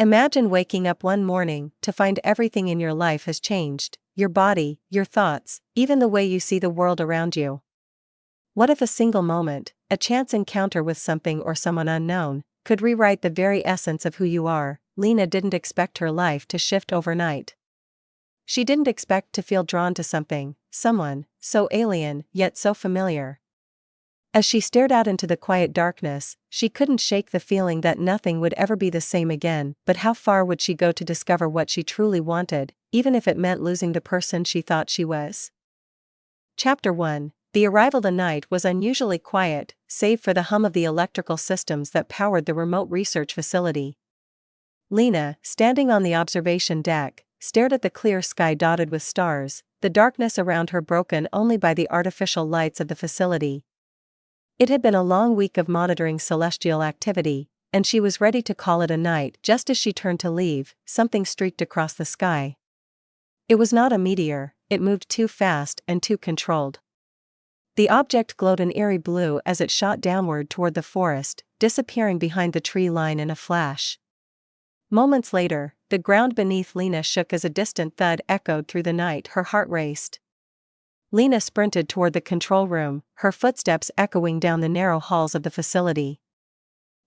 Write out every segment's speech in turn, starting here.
Imagine waking up one morning to find everything in your life has changed, your body, your thoughts, even the way you see the world around you. What if a single moment, a chance encounter with something or someone unknown, could rewrite the very essence of who you are? Lena didn't expect her life to shift overnight. She didn't expect to feel drawn to something, someone, so alien, yet so familiar. As she stared out into the quiet darkness, she couldn't shake the feeling that nothing would ever be the same again. But how far would she go to discover what she truly wanted, even if it meant losing the person she thought she was? Chapter 1. The arrival. The night was unusually quiet, save for the hum of the electrical systems that powered the remote research facility. Lena, standing on the observation deck, stared at the clear sky dotted with stars, the darkness around her broken only by the artificial lights of the facility. It had been a long week of monitoring celestial activity, and she was ready to call it a night. Just as she turned to leave, something streaked across the sky. It was not a meteor, it moved too fast and too controlled. The object glowed an eerie blue as it shot downward toward the forest, disappearing behind the tree line in a flash. Moments later, the ground beneath Lena shook as a distant thud echoed through the night. Her heart raced. Lena sprinted toward the control room, her footsteps echoing down the narrow halls of the facility.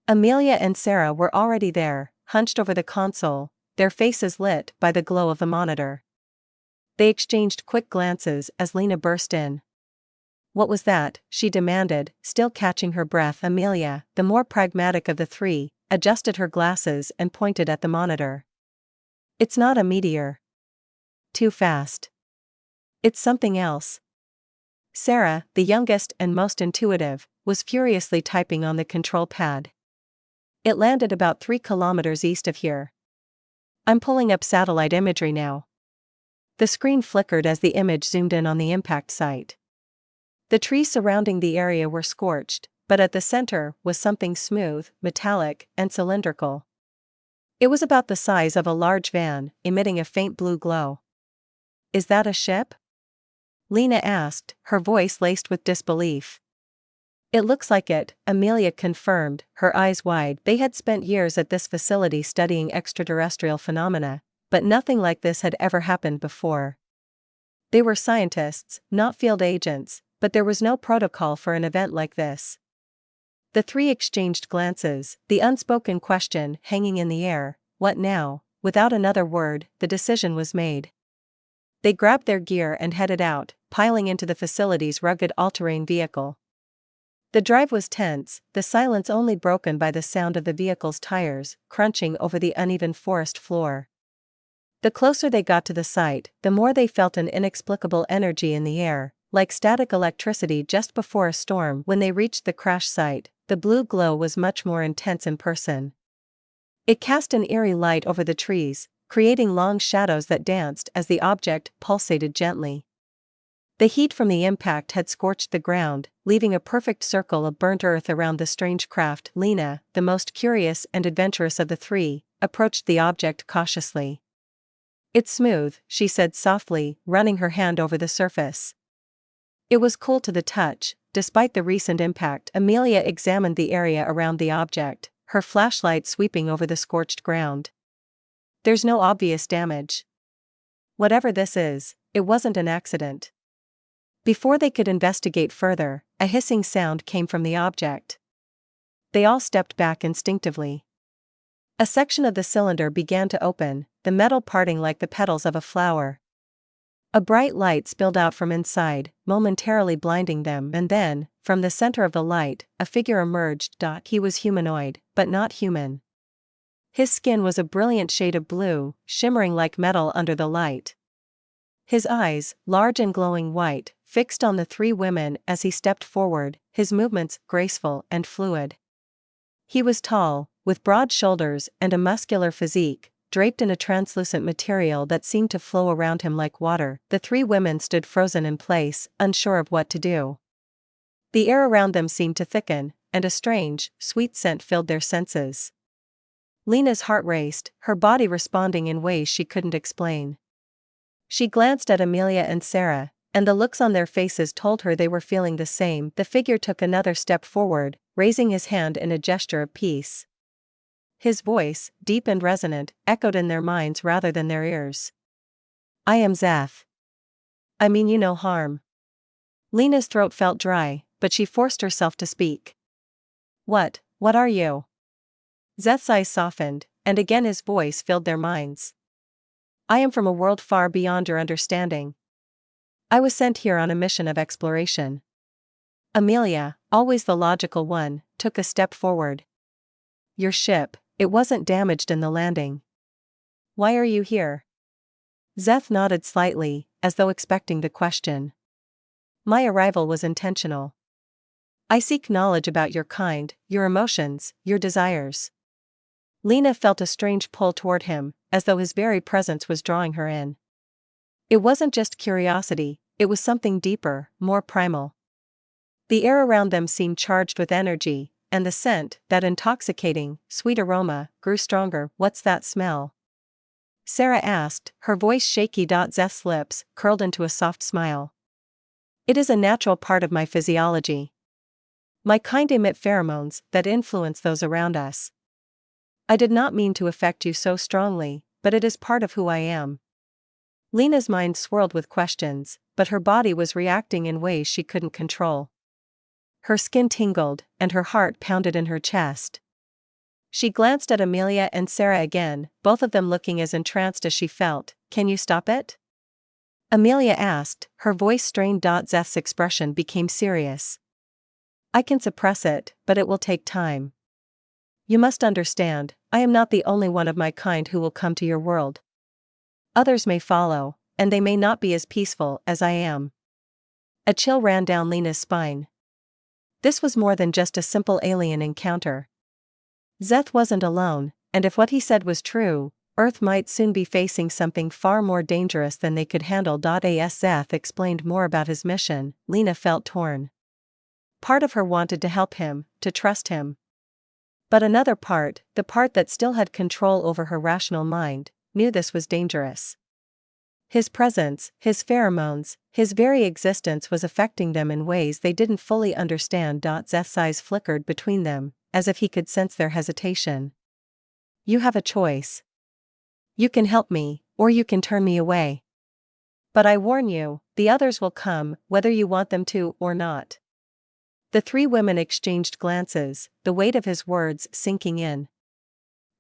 Amelia and Sarah were already there, hunched over the console, their faces lit by the glow of the monitor. They exchanged quick glances as Lena burst in. "What was that?" she demanded, still catching her breath. Amelia, the more pragmatic of the three, adjusted her glasses and pointed at the monitor. "It's not a meteor. Too fast. It's something else." Sarah, the youngest and most intuitive, was furiously typing on the control pad. "It landed about 3 kilometers east of here. I'm pulling up satellite imagery now." The screen flickered as the image zoomed in on the impact site. The trees surrounding the area were scorched, but at the center was something smooth, metallic, and cylindrical. It was about the size of a large van, emitting a faint blue glow. "Is that a ship?" Lena asked, her voice laced with disbelief. "It looks like it," Amelia confirmed, her eyes wide. They had spent years at this facility studying extraterrestrial phenomena, but nothing like this had ever happened before. They were scientists, not field agents, but there was no protocol for an event like this. The three exchanged glances, the unspoken question hanging in the air, "What now?" Without another word, the decision was made. They grabbed their gear and headed out, piling into the facility's rugged all-terrain vehicle. The drive was tense, the silence only broken by the sound of the vehicle's tires crunching over the uneven forest floor. The closer they got to the site, the more they felt an inexplicable energy in the air, like static electricity just before a storm. When they reached the crash site, the blue glow was much more intense in person. It cast an eerie light over the trees, creating long shadows that danced as the object pulsated gently. The heat from the impact had scorched the ground, leaving a perfect circle of burnt earth around the strange craft. Lena, the most curious and adventurous of the three, approached the object cautiously. "It's smooth," she said softly, running her hand over the surface. It was cool to the touch, despite the recent impact. Amelia examined the area around the object, her flashlight sweeping over the scorched ground. "There's no obvious damage. Whatever this is, it wasn't an accident." Before they could investigate further, a hissing sound came from the object. They all stepped back instinctively. A section of the cylinder began to open, the metal parting like the petals of a flower. A bright light spilled out from inside, momentarily blinding them, and then, from the center of the light, a figure emerged. He was humanoid, but not human. His skin was a brilliant shade of blue, shimmering like metal under the light. His eyes, large and glowing white, fixed on the three women as he stepped forward, his movements graceful and fluid. He was tall, with broad shoulders and a muscular physique, draped in a translucent material that seemed to flow around him like water. The three women stood frozen in place, unsure of what to do. The air around them seemed to thicken, and a strange, sweet scent filled their senses. Lena's heart raced, her body responding in ways she couldn't explain. She glanced at Amelia and Sarah, and the looks on their faces told her they were feeling the same. The figure took another step forward, raising his hand in a gesture of peace. His voice, deep and resonant, echoed in their minds rather than their ears. I am Zeth. I mean you no harm. Lena's throat felt dry, but she forced herself to speak. What are you? Zeth's eyes softened, and again his voice filled their minds. I am from a world far beyond your understanding. I was sent here on a mission of exploration. Amelia, always the logical one, took a step forward. Your ship, it wasn't damaged in the landing. Why are you here? Zeth nodded slightly, as though expecting the question. My arrival was intentional. I seek knowledge about your kind, your emotions, your desires. Lena felt a strange pull toward him, as though his very presence was drawing her in. It wasn't just curiosity, it was something deeper, more primal. The air around them seemed charged with energy, and the scent, that intoxicating, sweet aroma, grew stronger. What's that smell? Sarah asked, her voice shaky. Zeth's lips curled into a soft smile. It is a natural part of my physiology. My kind emit pheromones that influence those around us. I did not mean to affect you so strongly, but it is part of who I am. Lena's mind swirled with questions, but her body was reacting in ways she couldn't control. Her skin tingled, and her heart pounded in her chest. She glanced at Amelia and Sarah again, both of them looking as entranced as she felt. Can you stop it? Amelia asked, her voice strained. Zeth's expression became serious. I can suppress it, but it will take time. You must understand, I am not the only one of my kind who will come to your world. Others may follow, and they may not be as peaceful as I am. A chill ran down Lena's spine. This was more than just a simple alien encounter. Zeth wasn't alone, and if what he said was true, Earth might soon be facing something far more dangerous than they could handle. As Zeth explained more about his mission, Lena felt torn. Part of her wanted to help him, to trust him. But another part, the part that still had control over her rational mind, knew this was dangerous. His presence, his pheromones, his very existence was affecting them in ways they didn't fully understand. Zeth's eyes flickered between them, as if he could sense their hesitation. You have a choice. You can help me, or you can turn me away. But I warn you, the others will come, whether you want them to or not. The three women exchanged glances, the weight of his words sinking in.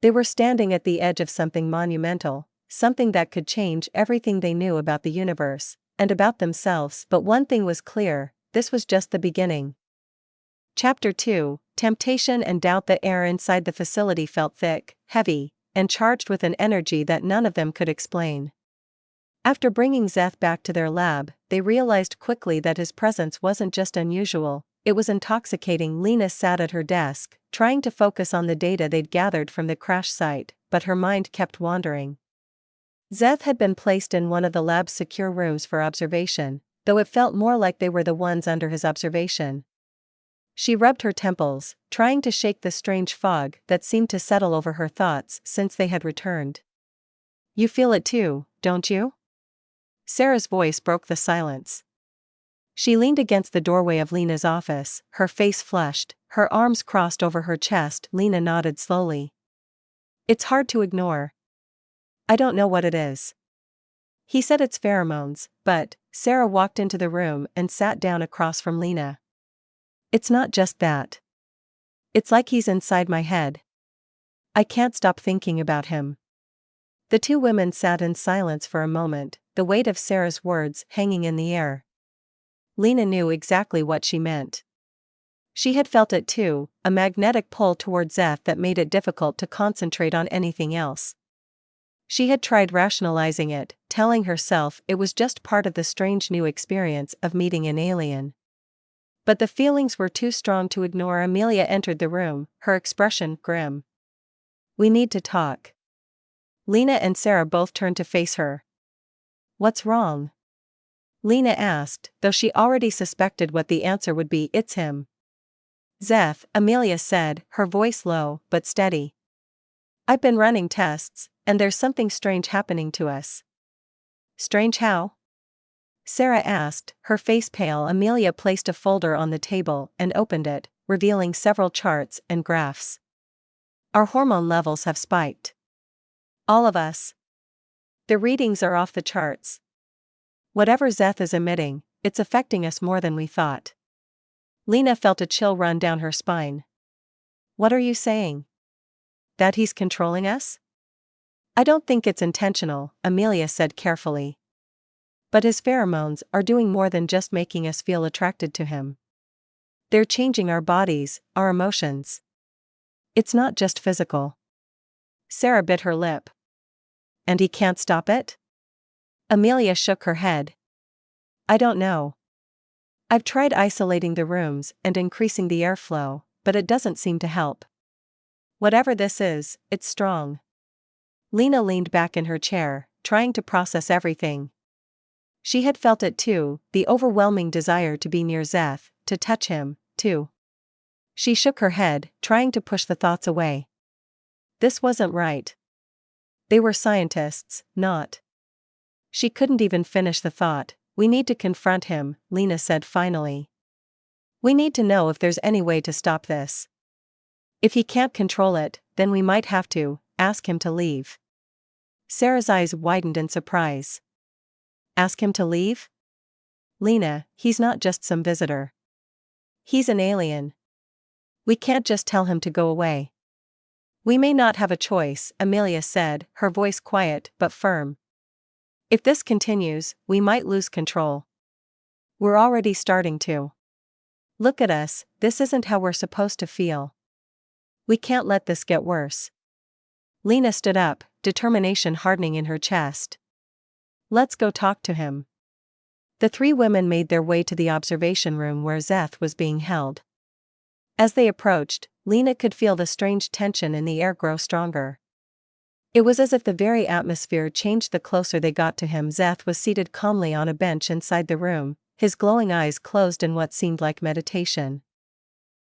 They were standing at the edge of something monumental, something that could change everything they knew about the universe, and about themselves. But one thing was clear, this was just the beginning. Chapter 2, Temptation and Doubt. The air inside the facility felt thick, heavy, and charged with an energy that none of them could explain. After bringing Zeth back to their lab, they realized quickly that his presence wasn't just unusual, it was intoxicating. Lena sat at her desk, trying to focus on the data they'd gathered from the crash site, but her mind kept wandering. Zeth had been placed in one of the lab's secure rooms for observation, though it felt more like they were the ones under his observation. She rubbed her temples, trying to shake the strange fog that seemed to settle over her thoughts since they had returned. You feel it too, don't you? Sarah's voice broke the silence. She leaned against the doorway of Lena's office, her face flushed, her arms crossed over her chest. Lena nodded slowly. It's hard to ignore. I don't know what it is. He said it's pheromones, but Sarah walked into the room and sat down across from Lena. It's not just that. It's like he's inside my head. I can't stop thinking about him. The two women sat in silence for a moment, the weight of Sarah's words hanging in the air. Lena knew exactly what she meant. She had felt it too, a magnetic pull towards Zeth that made it difficult to concentrate on anything else. She had tried rationalizing it, telling herself it was just part of the strange new experience of meeting an alien. But the feelings were too strong to ignore. Amelia entered the room, her expression grim. We need to talk. Lena and Sarah both turned to face her. What's wrong? Lena asked, though she already suspected what the answer would be. It's him. Zeth, Amelia said, her voice low but steady. I've been running tests, and there's something strange happening to us. Strange how? Sarah asked, her face pale. Amelia placed a folder on the table and opened it, revealing several charts and graphs. Our hormone levels have spiked. All of us. The readings are off the charts. Whatever Zeth is emitting, it's affecting us more than we thought. Lena felt a chill run down her spine. What are you saying? That he's controlling us? I don't think it's intentional, Amelia said carefully. But his pheromones are doing more than just making us feel attracted to him. They're changing our bodies, our emotions. It's not just physical. Sarah bit her lip. And he can't stop it? Amelia shook her head. I don't know. I've tried isolating the rooms and increasing the airflow, but it doesn't seem to help. Whatever this is, it's strong. Lena leaned back in her chair, trying to process everything. She had felt it too, the overwhelming desire to be near Zeth, to touch him, too. She shook her head, trying to push the thoughts away. This wasn't right. They were scientists, not. She couldn't even finish the thought. We need to confront him, Lena said finally. We need to know if there's any way to stop this. If he can't control it, then we might have to ask him to leave. Sarah's eyes widened in surprise. Ask him to leave? Lena, he's not just some visitor. He's an alien. We can't just tell him to go away. We may not have a choice, Amelia said, her voice quiet but firm. If this continues, we might lose control. We're already starting to. Look at us, this isn't how we're supposed to feel. We can't let this get worse. Lena stood up, determination hardening in her chest. Let's go talk to him. The three women made their way to the observation room where Zeth was being held. As they approached, Lena could feel the strange tension in the air grow stronger. It was as if the very atmosphere changed the closer they got to him. Zeth was seated calmly on a bench inside the room, his glowing eyes closed in what seemed like meditation.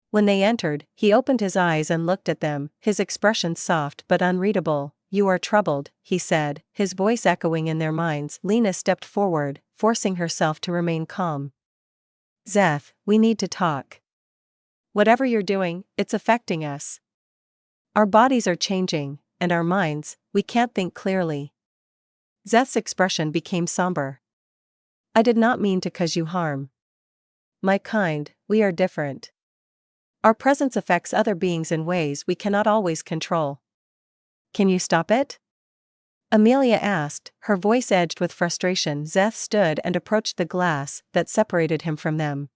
When they entered, he opened his eyes and looked at them, his expression soft but unreadable. You are troubled, he said, his voice echoing in their minds. Lena stepped forward, forcing herself to remain calm. Zeth, we need to talk. Whatever you're doing, it's affecting us. Our bodies are changing, and our minds, we can't think clearly. Zeth's expression became somber. I did not mean to cause you harm. My kind, we are different. Our presence affects other beings in ways we cannot always control. Can you stop it? Amelia asked, her voice edged with frustration. Zeth stood and approached the glass that separated him from them.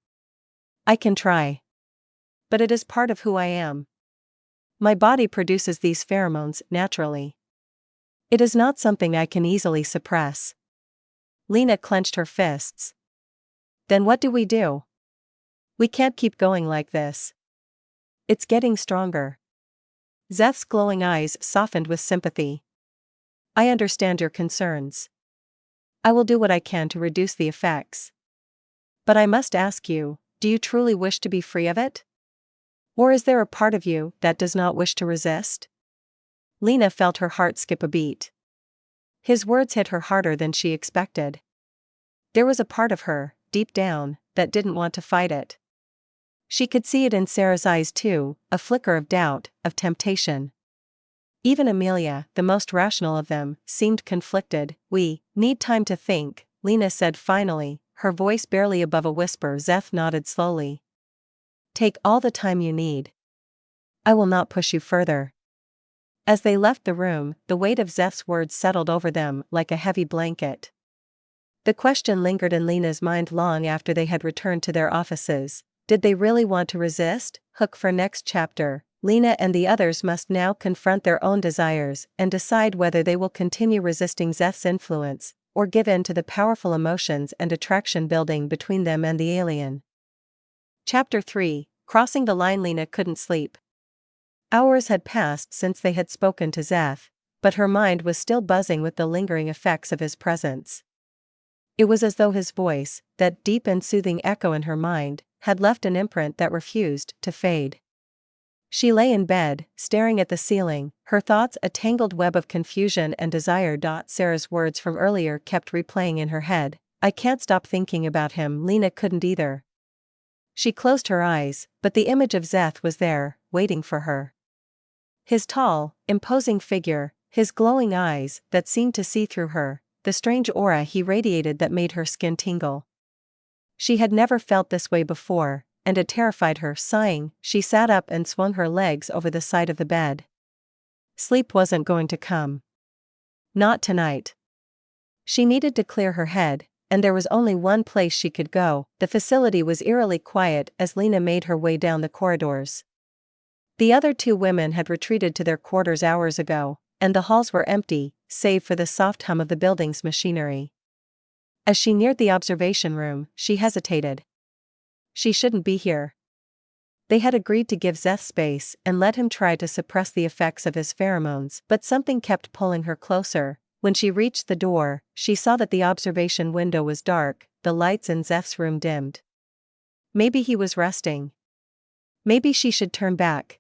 I can try. But it is part of who I am. My body produces these pheromones naturally. It is not something I can easily suppress. Lena clenched her fists. Then what do we do? We can't keep going like this. It's getting stronger. Zeth's glowing eyes softened with sympathy. I understand your concerns. I will do what I can to reduce the effects. But I must ask you, do you truly wish to be free of it? Or is there a part of you that does not wish to resist? Lena felt her heart skip a beat. His words hit her harder than she expected. There was a part of her, deep down, that didn't want to fight it. She could see it in Sarah's eyes too, a flicker of doubt, of temptation. Even Amelia, the most rational of them, seemed conflicted. We need time to think, Lena said finally, her voice barely above a whisper. Zeth nodded slowly. Take all the time you need. I will not push you further. As they left the room, the weight of Zeth's words settled over them like a heavy blanket. The question lingered in Lena's mind long after they had returned to their offices. Did they really want to resist? Hook for next chapter. Lena and the others must now confront their own desires and decide whether they will continue resisting Zeth's influence, or give in to the powerful emotions and attraction building between them and the alien. Chapter 3, Crossing the Line. Lena couldn't sleep. Hours had passed since they had spoken to Zeth, but her mind was still buzzing with the lingering effects of his presence. It was as though his voice, that deep and soothing echo in her mind, had left an imprint that refused to fade. She lay in bed, staring at the ceiling, her thoughts a tangled web of confusion and desire. Sarah's words from earlier kept replaying in her head. I can't stop thinking about him. Lena couldn't either. She closed her eyes, but the image of Zeth was there, waiting for her. His tall, imposing figure, his glowing eyes that seemed to see through her, the strange aura he radiated that made her skin tingle. She had never felt this way before, and it terrified her. Sighing, she sat up and swung her legs over the side of the bed. Sleep wasn't going to come. Not tonight. She needed to clear her head, and there was only one place she could go. The facility was eerily quiet as Lena made her way down the corridors. The other two women had retreated to their quarters hours ago, and the halls were empty, save for the soft hum of the building's machinery. As she neared the observation room, she hesitated. She shouldn't be here. They had agreed to give Zeth space and let him try to suppress the effects of his pheromones, but something kept pulling her closer. When she reached the door, she saw that the observation window was dark, the lights in Zeth's room dimmed. Maybe he was resting. Maybe she should turn back.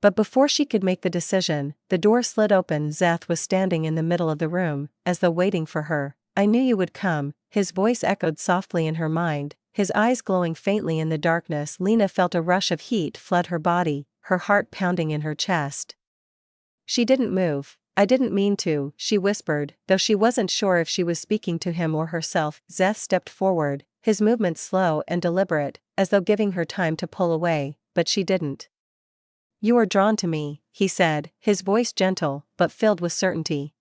But before she could make the decision, the door slid open. Zeth was standing in the middle of the room, as though waiting for her. "I knew you would come," his voice echoed softly in her mind, his eyes glowing faintly in the darkness. Lena felt a rush of heat flood her body, her heart pounding in her chest. She didn't move. "I didn't mean to," she whispered, though she wasn't sure if she was speaking to him or herself. Zeth stepped forward, his movements slow and deliberate, as though giving her time to pull away, but she didn't. "You are drawn to me," he said, his voice gentle, but filled with certainty.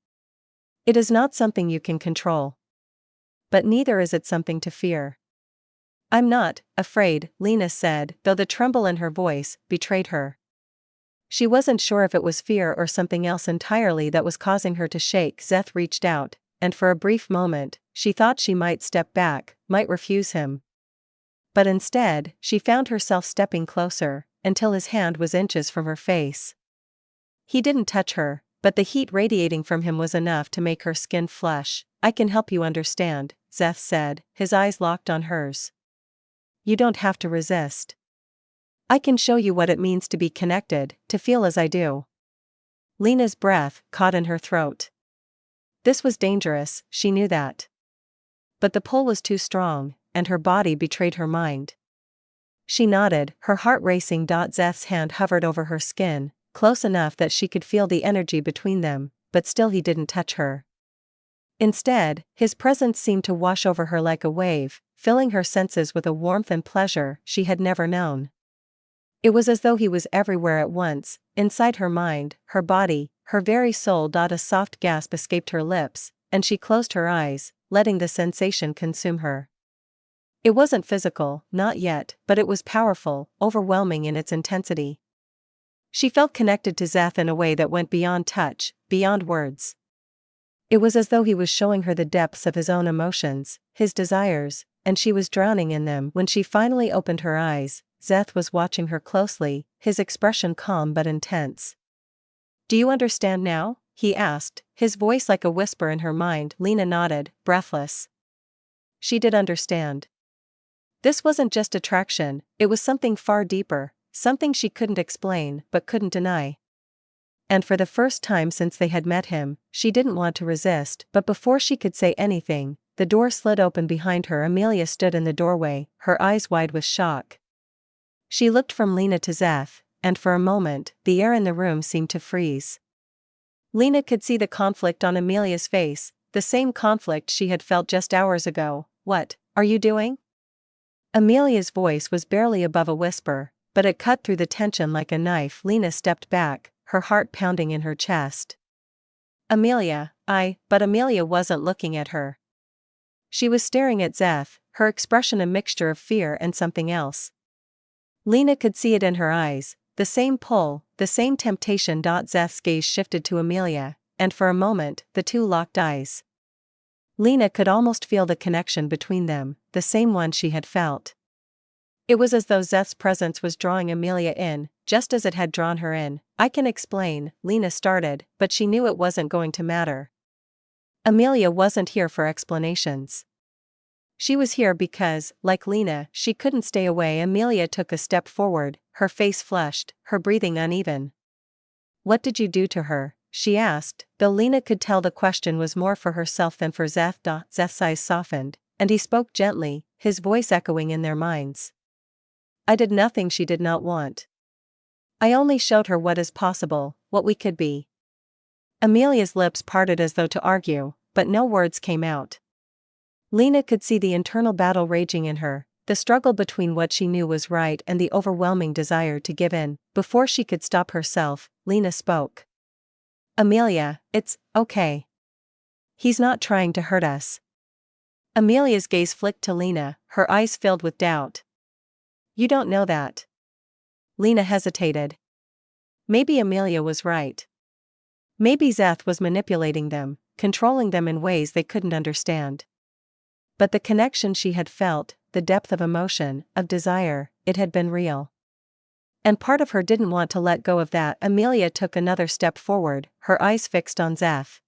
"It is not something you can control. But neither is it something to fear." "I'm not afraid," Lena said, though the tremble in her voice betrayed her. She wasn't sure if it was fear or something else entirely that was causing her to shake. Zeth reached out, and for a brief moment, she thought she might step back, might refuse him. But instead, she found herself stepping closer, until his hand was inches from her face. He didn't touch her, but the heat radiating from him was enough to make her skin flush. "I can help you understand," Zeth said, his eyes locked on hers. "You don't have to resist. I can show you what it means to be connected, to feel as I do." Lena's breath caught in her throat. This was dangerous, she knew that. But the pull was too strong, and her body betrayed her mind. She nodded, her heart racing. Zeth's hand hovered over her skin, close enough that she could feel the energy between them, but still he didn't touch her. Instead, his presence seemed to wash over her like a wave, filling her senses with a warmth and pleasure she had never known. It was as though he was everywhere at once, inside her mind, her body, her very soul. A soft gasp escaped her lips, and she closed her eyes, letting the sensation consume her. It wasn't physical, not yet, but it was powerful, overwhelming in its intensity. She felt connected to Zeth in a way that went beyond touch, beyond words. It was as though he was showing her the depths of his own emotions, his desires, and she was drowning in them. When she finally opened her eyes, Zeth was watching her closely, his expression calm but intense. "Do you understand now?" he asked, his voice like a whisper in her mind. Lena nodded, breathless. She did understand. This wasn't just attraction, it was something far deeper, something she couldn't explain but couldn't deny. And for the first time since they had met him, she didn't want to resist. But before she could say anything, the door slid open behind her. Amelia stood in the doorway, her eyes wide with shock. She looked from Lena to Zeth, and for a moment, the air in the room seemed to freeze. Lena could see the conflict on Amelia's face, the same conflict she had felt just hours ago. "What are you doing?" Amelia's voice was barely above a whisper, but it cut through the tension like a knife. Lena stepped back, her heart pounding in her chest. "Amelia, but Amelia wasn't looking at her. She was staring at Zeth, her expression a mixture of fear and something else. Lena could see it in her eyes, the same pull, the same temptation. Zeth's gaze shifted to Amelia, and for a moment, the two locked eyes. Lena could almost feel the connection between them, the same one she had felt. It was as though Zeth's presence was drawing Amelia in, just as it had drawn her in. "I can explain," Lena started, but she knew it wasn't going to matter. Amelia wasn't here for explanations. She was here because, like Lena, she couldn't stay away. Amelia took a step forward, her face flushed, her breathing uneven. "What did you do to her?" she asked, though Lena could tell the question was more for herself than for Zeth. Zeth's eyes softened, and he spoke gently, his voice echoing in their minds. "I did nothing she did not want. I only showed her what is possible, what we could be. Amelia's lips parted as though to argue, but no words came out. Lena could see the internal battle raging in her, the struggle between what she knew was right and the overwhelming desire to give in. Before she could stop herself, Lena spoke. Amelia, it's okay. He's not trying to hurt us. Amelia's gaze flicked to Lena, her eyes filled with doubt. You don't know that. Lena hesitated. Maybe Amelia was right. Maybe Zeth was manipulating them, controlling them in ways they couldn't understand. But the connection she had felt, the depth of emotion, of desire, it had been real. And part of her didn't want to let go of that. Amelia took another step forward, her eyes fixed on Zeth.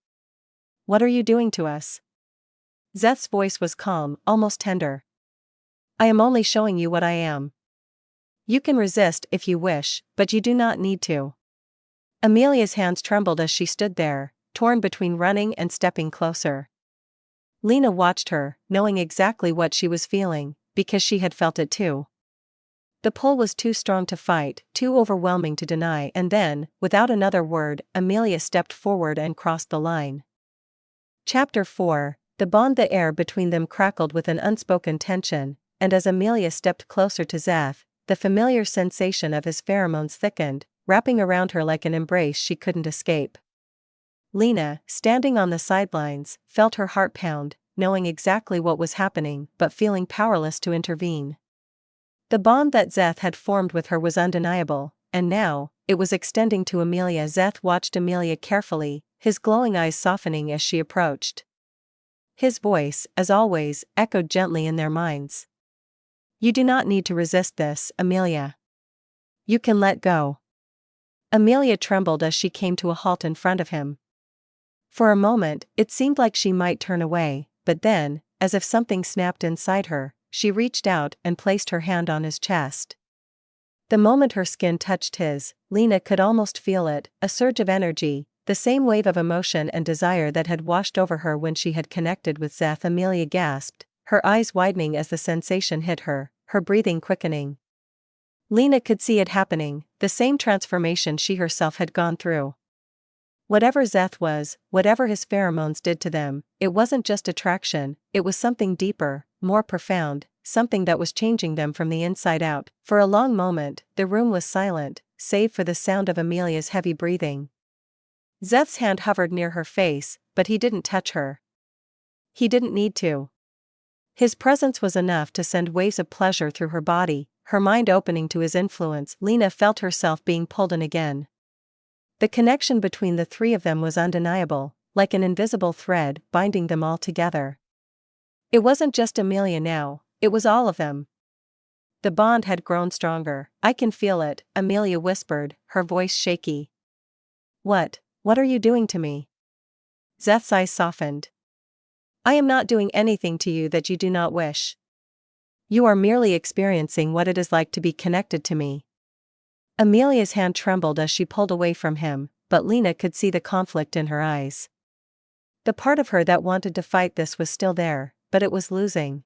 What are you doing to us? Zeth's voice was calm, almost tender. I am only showing you what I am. You can resist if you wish, but you do not need to. Amelia's hands trembled as she stood there, torn between running and stepping closer. Lena watched her, knowing exactly what she was feeling, because she had felt it too. The pull was too strong to fight, too overwhelming to deny, and then, without another word, Amelia stepped forward and crossed the line. Chapter 4. The bond. The air between them crackled with an unspoken tension, and as Amelia stepped closer to Zeth, the familiar sensation of his pheromones thickened, wrapping around her like an embrace she couldn't escape. Lena, standing on the sidelines, felt her heart pound, knowing exactly what was happening but feeling powerless to intervene. The bond that Zeth had formed with her was undeniable, and now, it was extending to Amelia. Zeth watched Amelia carefully, his glowing eyes softening as she approached. His voice, as always, echoed gently in their minds. You do not need to resist this, Amelia. You can let go. Amelia trembled as she came to a halt in front of him. For a moment, it seemed like she might turn away, but then, as if something snapped inside her, she reached out and placed her hand on his chest. The moment her skin touched his, Lena could almost feel it, a surge of energy, the same wave of emotion and desire that had washed over her when she had connected with Zeth. Amelia gasped, her eyes widening as the sensation hit her, her breathing quickening. Lena could see it happening, the same transformation she herself had gone through. Whatever Zeth was, whatever his pheromones did to them, it wasn't just attraction, it was something deeper, more profound, something that was changing them from the inside out. For a long moment, the room was silent, save for the sound of Amelia's heavy breathing. Zeth's hand hovered near her face, but he didn't touch her. He didn't need to. His presence was enough to send waves of pleasure through her body, her mind opening to his influence. Lena felt herself being pulled in again. The connection between the three of them was undeniable, like an invisible thread binding them all together. It wasn't just Amelia now, it was all of them. The bond had grown stronger. I can feel it, Amelia whispered, her voice shaky. What are you doing to me? Zeth's eyes softened. I am not doing anything to you that you do not wish. You are merely experiencing what it is like to be connected to me. Amelia's hand trembled as she pulled away from him, but Lena could see the conflict in her eyes. The part of her that wanted to fight this was still there, but it was losing.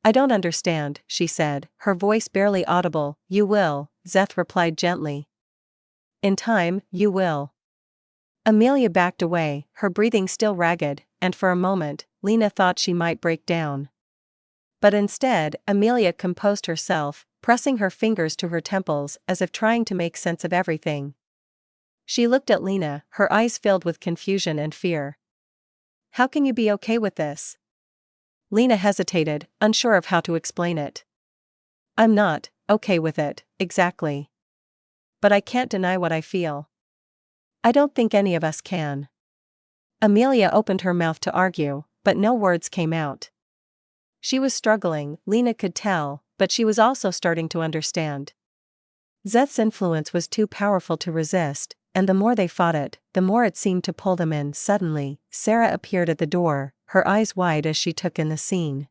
I don't understand, she said, her voice barely audible. You will, Zeth replied gently. In time, you will. Amelia backed away, her breathing still ragged, and for a moment, Lena thought she might break down. But instead, Amelia composed herself, pressing her fingers to her temples as if trying to make sense of everything. She looked at Lena, her eyes filled with confusion and fear. How can you be okay with this? Lena hesitated, unsure of how to explain it. I'm not okay with it, exactly. But I can't deny what I feel. I don't think any of us can. Amelia opened her mouth to argue, but no words came out. She was struggling, Lena could tell, but she was also starting to understand. Zeth's influence was too powerful to resist, and the more they fought it, the more it seemed to pull them in. Suddenly, Sarah appeared at the door, her eyes wide as she took in the scene.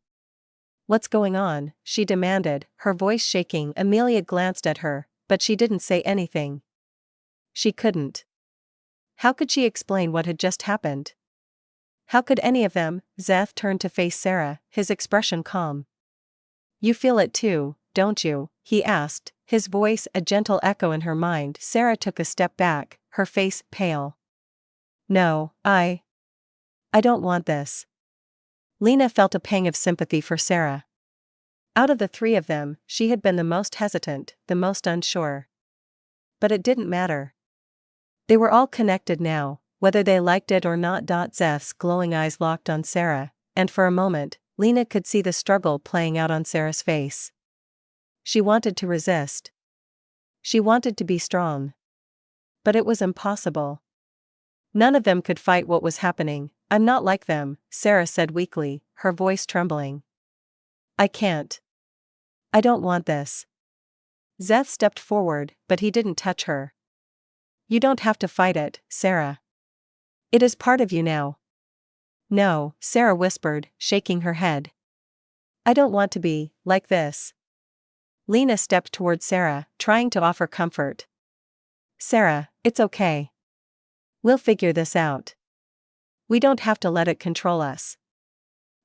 What's going on? She demanded, her voice shaking. Amelia glanced at her, but she didn't say anything. She couldn't. How could she explain what had just happened? How could any of them? Zeth turned to face Sarah, his expression calm. You feel it too, don't you? He asked, His voice a gentle echo in her mind. Sarah took a step back, her face pale. No, I don't want this. Lena felt a pang of sympathy for Sarah. Out of the three of them, she had been the most hesitant, the most unsure. But it didn't matter. They were all connected now, whether they liked it or not. Zeth's glowing eyes locked on Sarah, and for a moment, Lena could see the struggle playing out on Sarah's face. She wanted to resist. She wanted to be strong. But it was impossible. None of them could fight what was happening. I'm not like them, Sarah said weakly, her voice trembling. I can't. I don't want this. Zeth stepped forward, but he didn't touch her. You don't have to fight it, Sarah. It is part of you now. No, Sarah whispered, shaking her head. I don't want to be like this. Lena stepped toward Sarah, trying to offer comfort. Sarah, it's okay. We'll figure this out. We don't have to let it control us.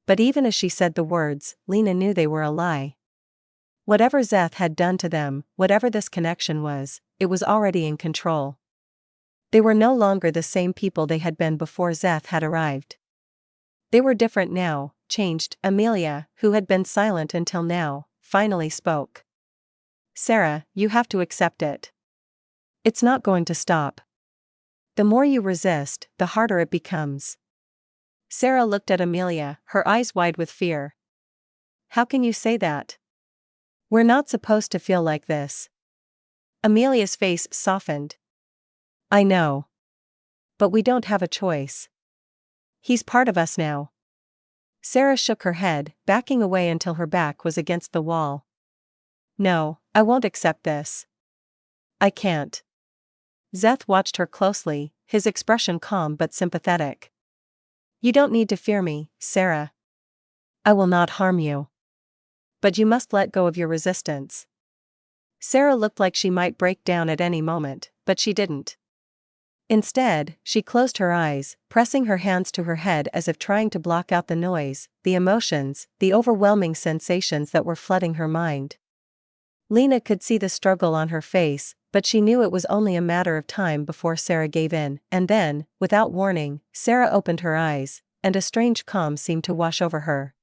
But even as she said the words, Lena knew they were a lie. Whatever Zeth had done to them, whatever this connection was, it was already in control. They were no longer the same people they had been before Zeth had arrived. They were different now, changed. Amelia, who had been silent until now, finally spoke. Sarah, you have to accept it. It's not going to stop. The more you resist, the harder it becomes. Sarah looked at Amelia, her eyes wide with fear. How can you say that? We're not supposed to feel like this. Amelia's face softened. I know. But we don't have a choice. He's part of us now. Sarah shook her head, backing away until her back was against the wall. No, I won't accept this. I can't. Zeth watched her closely, his expression calm but sympathetic. You don't need to fear me, Sarah. I will not harm you. But you must let go of your resistance. Sarah looked like she might break down at any moment, but she didn't. Instead, she closed her eyes, pressing her hands to her head as if trying to block out the noise, the emotions, the overwhelming sensations that were flooding her mind. Lena could see the struggle on her face, but she knew it was only a matter of time before Sarah gave in, and then, without warning, Sarah opened her eyes, and a strange calm seemed to wash over her.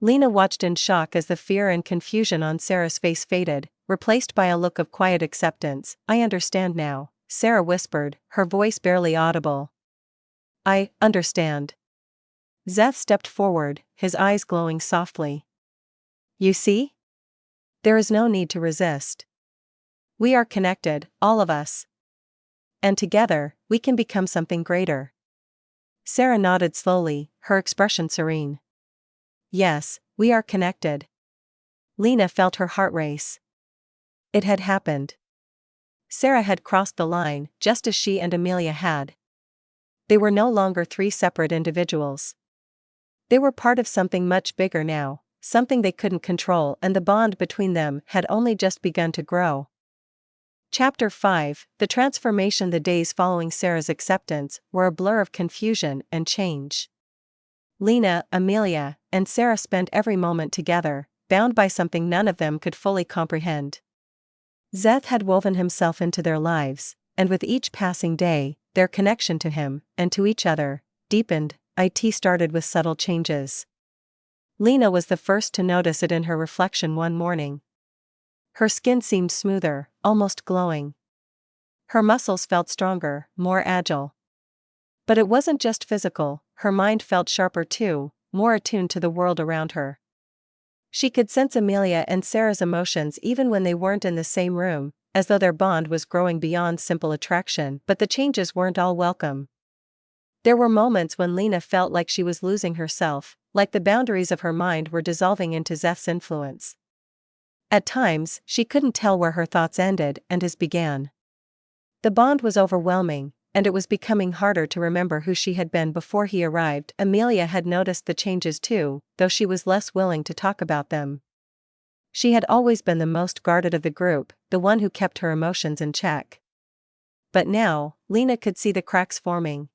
Lena watched in shock as the fear and confusion on Sarah's face faded, replaced by a look of quiet acceptance. I understand now, Sarah whispered, her voice barely audible. I understand. Zeth stepped forward, his eyes glowing softly. You see? There is no need to resist. We are connected, all of us. And together, we can become something greater. Sarah nodded slowly, her expression serene. Yes, we are connected. Lena felt her heart race. It had happened. Sarah had crossed the line, just as she and Amelia had. They were no longer three separate individuals. They were part of something much bigger now, something they couldn't control, and the bond between them had only just begun to grow. Chapter 5, The Transformation. The days following Sarah's acceptance were a blur of confusion and change. Lena, Amelia, and Sarah spent every moment together, bound by something none of them could fully comprehend. Zeth had woven himself into their lives, and with each passing day, their connection to him, and to each other, deepened. It started with subtle changes. Lena was the first to notice it in her reflection one morning. Her skin seemed smoother, almost glowing. Her muscles felt stronger, more agile. But it wasn't just physical, her mind felt sharper too, more attuned to the world around her. She could sense Amelia and Sarah's emotions even when they weren't in the same room, as though their bond was growing beyond simple attraction. But the changes weren't all welcome. There were moments when Lena felt like she was losing herself, like the boundaries of her mind were dissolving into Zeth's influence. At times, she couldn't tell where her thoughts ended and his began. The bond was overwhelming, and it was becoming harder to remember who she had been before he arrived. Amelia had noticed the changes too, though she was less willing to talk about them. She had always been the most guarded of the group, the one who kept her emotions in check. But now, Lena could see the cracks forming.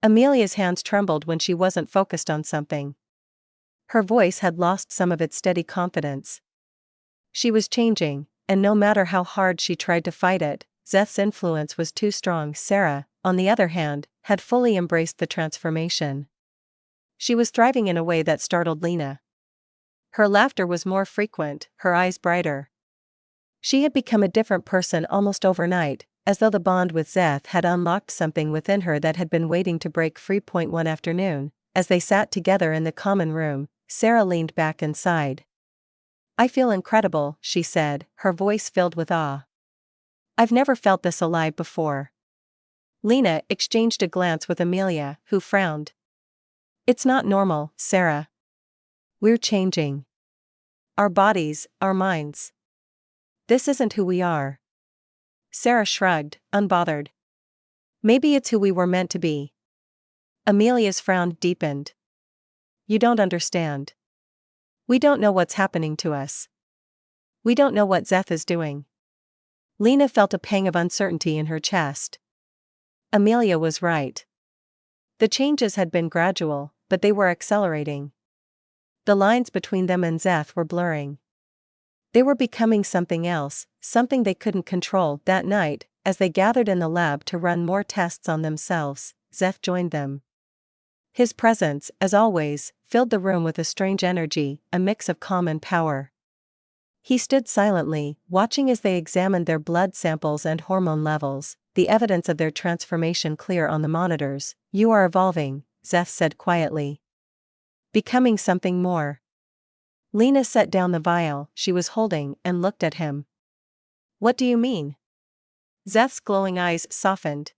Amelia's hands trembled when she wasn't focused on something. Her voice had lost some of its steady confidence. She was changing, and no matter how hard she tried to fight it, Zeth's influence was too strong. Sarah, on the other hand, had fully embraced the transformation. She was thriving in a way that startled Lena. Her laughter was more frequent, her eyes brighter. She had become a different person almost overnight, as though the bond with Zeth had unlocked something within her that had been waiting to break free. One afternoon, as they sat together in the common room, Sarah leaned back and sighed. "I feel incredible," she said, her voice filled with awe. "I've never felt this alive before." Lena exchanged a glance with Amelia, who frowned. "It's not normal, Sarah. We're changing. Our bodies, our minds. This isn't who we are." Sarah shrugged, unbothered. "Maybe it's who we were meant to be." Amelia's frown deepened. "You don't understand. We don't know what's happening to us. We don't know what Zeth is doing." Lena felt a pang of uncertainty in her chest. Amelia was right. The changes had been gradual, but they were accelerating. The lines between them and Zeth were blurring. They were becoming something else, something they couldn't control. That night, as they gathered in the lab to run more tests on themselves, Zeth joined them. His presence, as always, filled the room with a strange energy, a mix of calm and power. He stood silently, watching as they examined their blood samples and hormone levels, the evidence of their transformation clear on the monitors. "You are evolving," Zeth said quietly. "Becoming something more." Lena set down the vial she was holding and looked at him. "What do you mean?" Zeth's glowing eyes softened.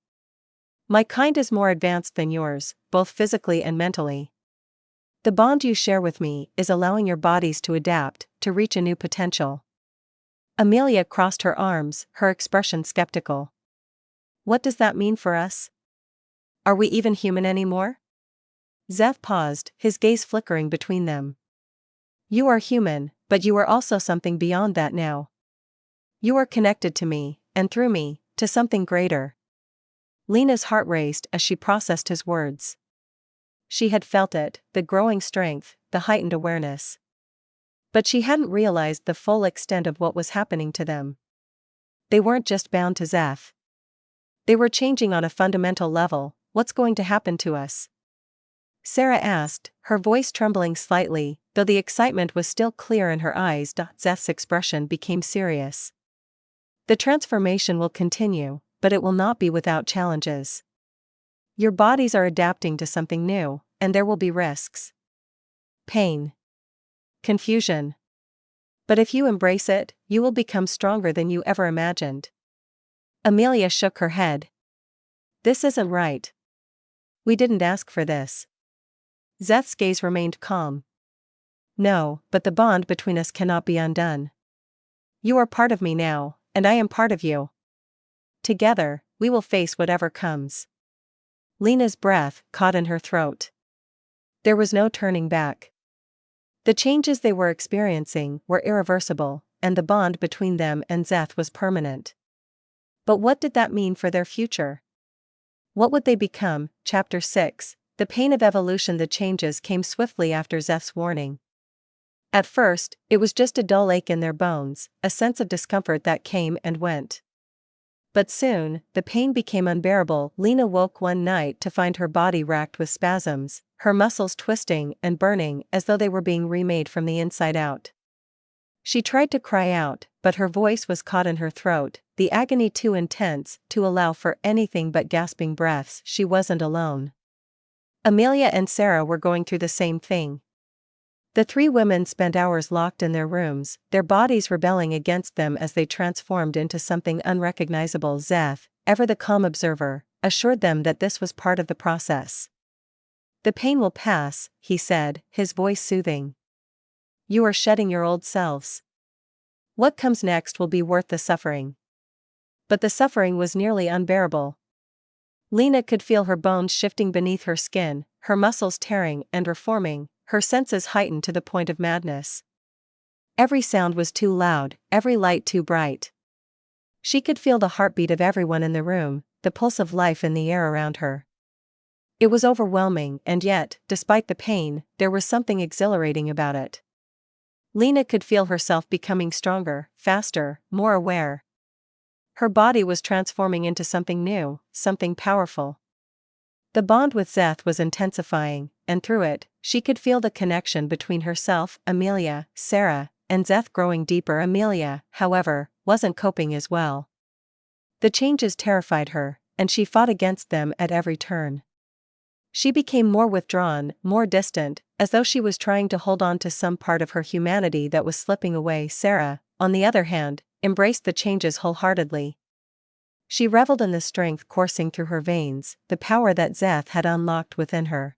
"My kind is more advanced than yours, both physically and mentally. The bond you share with me is allowing your bodies to adapt, to reach a new potential." Amelia crossed her arms, her expression skeptical. "What does that mean for us? Are we even human anymore?" Zeth paused, his gaze flickering between them. "You are human, but you are also something beyond that now. You are connected to me, and through me, to something greater." Lena's heart raced as she processed his words. She had felt it, the growing strength, the heightened awareness. But she hadn't realized the full extent of what was happening to them. They weren't just bound to Zeth. They were changing on a fundamental level. "What's going to happen to us?" Sarah asked, her voice trembling slightly, though the excitement was still clear in her eyes. Zeth's expression became serious. "The transformation will continue, but it will not be without challenges. Your bodies are adapting to something new, and there will be risks. Pain. Confusion. But if you embrace it, you will become stronger than you ever imagined." Amelia shook her head. "This isn't right. We didn't ask for this." Zeth's gaze remained calm. "No, but the bond between us cannot be undone. You are part of me now, and I am part of you. Together, we will face whatever comes." Lena's breath caught in her throat. There was no turning back. The changes they were experiencing were irreversible, and the bond between them and Zeth was permanent. But what did that mean for their future? What would they become? Chapter 6, The Pain of Evolution. The changes came swiftly after Zeth's warning. At first, it was just a dull ache in their bones, a sense of discomfort that came and went. But soon, the pain became unbearable. Lena woke one night to find her body racked with spasms, her muscles twisting and burning as though they were being remade from the inside out. She tried to cry out, but her voice was caught in her throat, the agony too intense to allow for anything but gasping breaths. She wasn't alone. Amelia and Sarah were going through the same thing. The three women spent hours locked in their rooms, their bodies rebelling against them as they transformed into something unrecognizable. Zeth, ever the calm observer, assured them that this was part of the process. "The pain will pass," he said, his voice soothing. "You are shedding your old selves. What comes next will be worth the suffering." But the suffering was nearly unbearable. Lena could feel her bones shifting beneath her skin, her muscles tearing and reforming, her senses heightened to the point of madness. Every sound was too loud, every light too bright. She could feel the heartbeat of everyone in the room, the pulse of life in the air around her. It was overwhelming, and yet, despite the pain, there was something exhilarating about it. Lena could feel herself becoming stronger, faster, more aware. Her body was transforming into something new, something powerful. The bond with Zeth was intensifying, and through it, she could feel the connection between herself, Amelia, Sarah, and Zeth growing deeper. Amelia, however, wasn't coping as well. The changes terrified her, and she fought against them at every turn. She became more withdrawn, more distant, as though she was trying to hold on to some part of her humanity that was slipping away. Sarah, on the other hand, embraced the changes wholeheartedly. She reveled in the strength coursing through her veins, the power that Zeth had unlocked within her.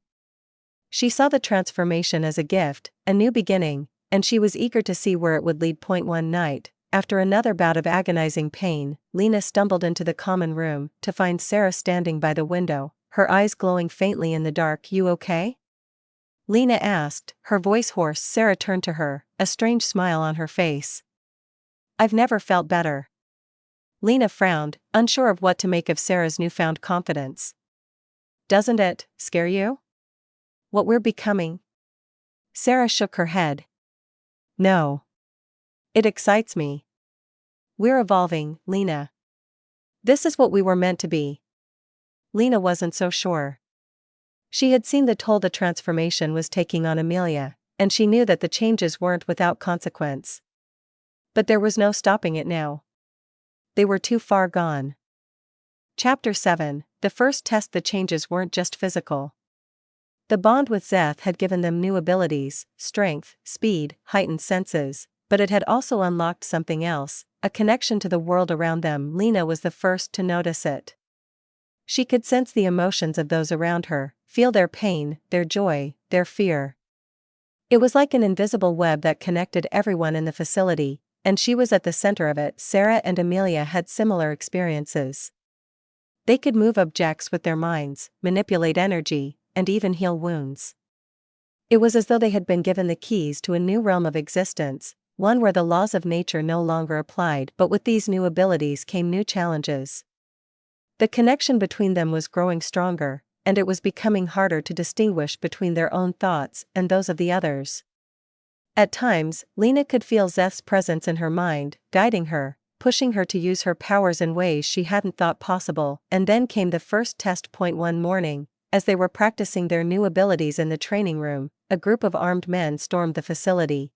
She saw the transformation as a gift, a new beginning, and she was eager to see where it would lead. One night, after another bout of agonizing pain, Lena stumbled into the common room to find Sarah standing by the window, her eyes glowing faintly in the dark. "You okay?" Lena asked, her voice hoarse. Sarah turned to her, a strange smile on her face. "I've never felt better." Lena frowned, unsure of what to make of Sarah's newfound confidence. "Doesn't it scare you? What we're becoming?" Sarah shook her head. "No. It excites me. We're evolving, Lena. This is what we were meant to be." Lena wasn't so sure. She had seen the toll the transformation was taking on Amelia, and she knew that the changes weren't without consequence. But there was no stopping it now. They were too far gone. Chapter 7, the first test. The changes weren't just physical. The bond with Zeth had given them new abilities, strength, speed, heightened senses, but it had also unlocked something else, a connection to the world around them. Lena was the first to notice it. She could sense the emotions of those around her, feel their pain, their joy, their fear. It was like an invisible web that connected everyone in the facility, and she was at the center of it. Sarah and Amelia had similar experiences. They could move objects with their minds, manipulate energy, and even heal wounds. It was as though they had been given the keys to a new realm of existence, one where the laws of nature no longer applied. But with these new abilities came new challenges. The connection between them was growing stronger, and it was becoming harder to distinguish between their own thoughts and those of the others. At times, Lena could feel Zeth's presence in her mind, guiding her, pushing her to use her powers in ways she hadn't thought possible. And then came the first test. One morning, as they were practicing their new abilities in the training room, a group of armed men stormed the facility.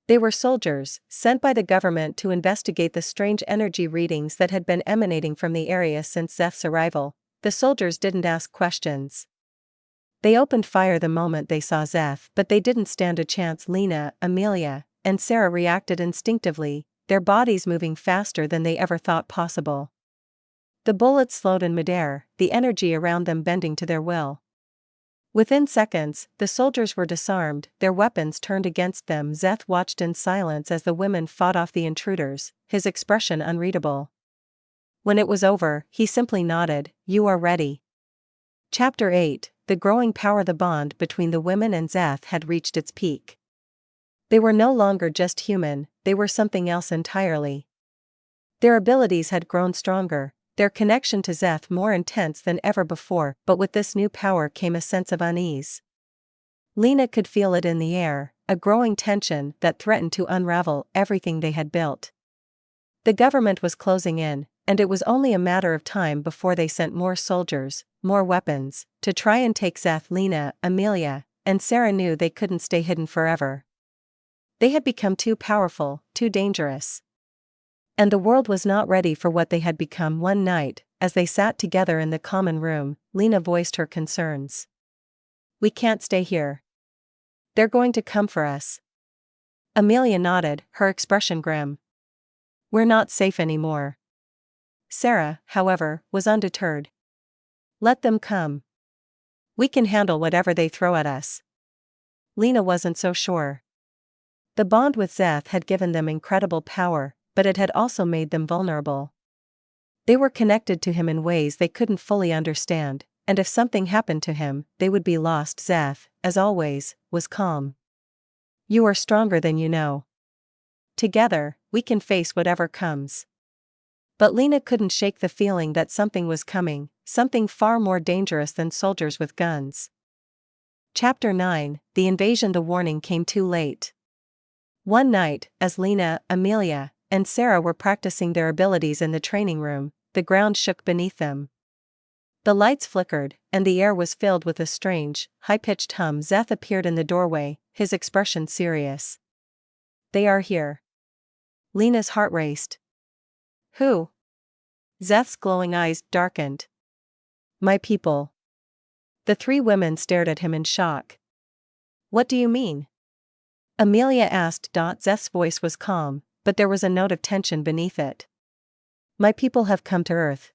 They were soldiers, sent by the government to investigate the strange energy readings that had been emanating from the area since Zeth's arrival. The soldiers didn't ask questions. They opened fire the moment they saw Zeth, but they didn't stand a chance. Lena, Amelia, and Sarah reacted instinctively, their bodies moving faster than they ever thought possible. The bullets slowed in midair, the energy around them bending to their will. Within seconds, the soldiers were disarmed, their weapons turned against them. Zeth watched in silence as the women fought off the intruders, his expression unreadable. When it was over, he simply nodded. "You are ready." Chapter 8, the growing power. The bond between the women and Zeth had reached its peak. They were no longer just human, they were something else entirely. Their abilities had grown stronger, their connection to Zeth more intense than ever before, but with this new power came a sense of unease. Lena could feel it in the air, a growing tension that threatened to unravel everything they had built. The government was closing in, and it was only a matter of time before they sent more soldiers, more weapons, to try and take Zeth. Lena, Amelia, and Sarah knew they couldn't stay hidden forever. They had become too powerful, too dangerous. And the world was not ready for what they had become. One night, as they sat together in the common room, Lena voiced her concerns. "We can't stay here. They're going to come for us." Amelia nodded, her expression grim. "We're not safe anymore." Sarah, however, was undeterred. "Let them come. We can handle whatever they throw at us." Lena wasn't so sure. The bond with Zeth had given them incredible power, but it had also made them vulnerable. They were connected to him in ways they couldn't fully understand, and if something happened to him, they would be lost. Zeth, as always, was calm. "You are stronger than you know. Together, we can face whatever comes." But Lena couldn't shake the feeling that something was coming, something far more dangerous than soldiers with guns. Chapter 9, the invasion. The warning came too late. One night, as Lena, Amelia, and Sarah were practicing their abilities in the training room, the ground shook beneath them. The lights flickered, and the air was filled with a strange, high-pitched hum. Zeth appeared in the doorway, his expression serious. "They are here." Lena's heart raced. "Who?" Zeth's glowing eyes darkened. "My people." The three women stared at him in shock. "What do you mean?" Amelia asked. Zeth's voice was calm, but there was a note of tension beneath it. "My people have come to Earth.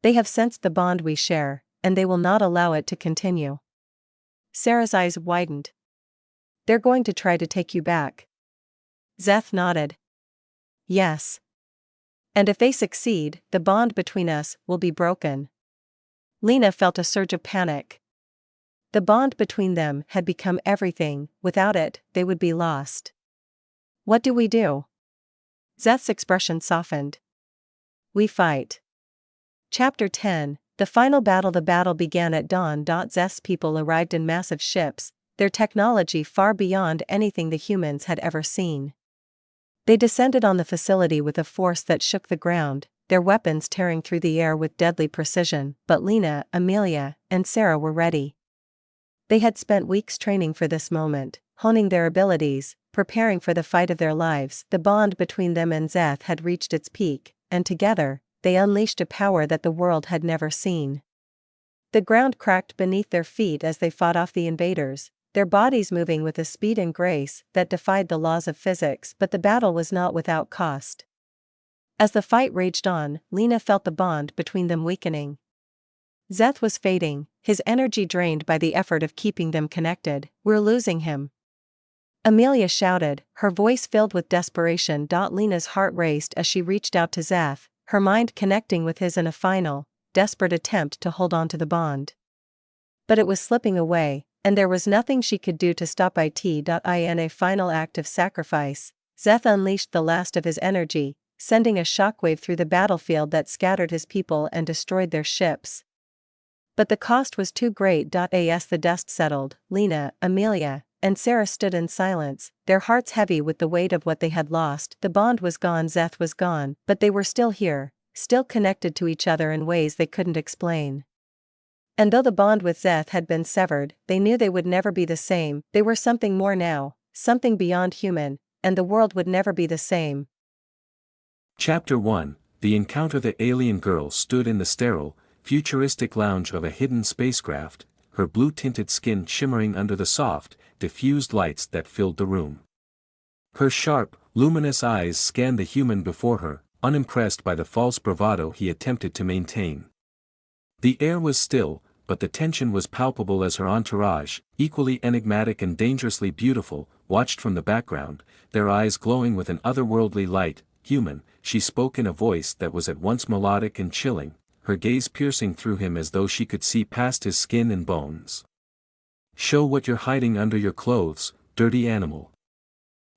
They have sensed the bond we share, and they will not allow it to continue." Sarah's eyes widened. "They're going to try to take you back." Zeth nodded. "Yes. And if they succeed, the bond between us will be broken." Lena felt a surge of panic. The bond between them had become everything. Without it, they would be lost. "What do we do?" Zeth's expression softened. "We fight." Chapter 10, The Final Battle. The battle began at dawn. Zeth's people arrived in massive ships, their technology far beyond anything the humans had ever seen. They descended on the facility with a force that shook the ground, their weapons tearing through the air with deadly precision. But Lena, Amelia, and Sarah were ready. They had spent weeks training for this moment, honing their abilities, preparing for the fight of their lives. The bond between them and Zeth had reached its peak, and together, they unleashed a power that the world had never seen. The ground cracked beneath their feet as they fought off the invaders, their bodies moving with a speed and grace that defied the laws of physics. But the battle was not without cost. As the fight raged on, Lena felt the bond between them weakening. Zeth was fading, his energy drained by the effort of keeping them connected. "We're losing him." Amelia shouted, her voice filled with desperation. Lena's heart raced as she reached out to Zeth, her mind connecting with his in a final, desperate attempt to hold on to the bond. But it was slipping away, and there was nothing she could do to stop it. In a final act of sacrifice, Zeth unleashed the last of his energy, sending a shockwave through the battlefield that scattered his people and destroyed their ships. But the cost was too great. As the dust settled, Lena, Amelia, and Sarah stood in silence, their hearts heavy with the weight of what they had lost. The bond was gone, Zeth was gone, but they were still here, still connected to each other in ways they couldn't explain. And though the bond with Zeth had been severed, they knew they would never be the same. They were something more now, something beyond human, and the world would never be the same. Chapter 1, The Encounter. The alien girl stood in the sterile, futuristic lounge of a hidden spacecraft, her blue-tinted skin shimmering under the soft, diffused lights that filled the room. Her sharp, luminous eyes scanned the human before her, unimpressed by the false bravado he attempted to maintain. The air was still, but the tension was palpable as her entourage, equally enigmatic and dangerously beautiful, watched from the background, their eyes glowing with an otherworldly light. "Human," she spoke in a voice that was at once melodic and chilling, her gaze piercing through him as though she could see past his skin and bones. "Show what you're hiding under your clothes, dirty animal."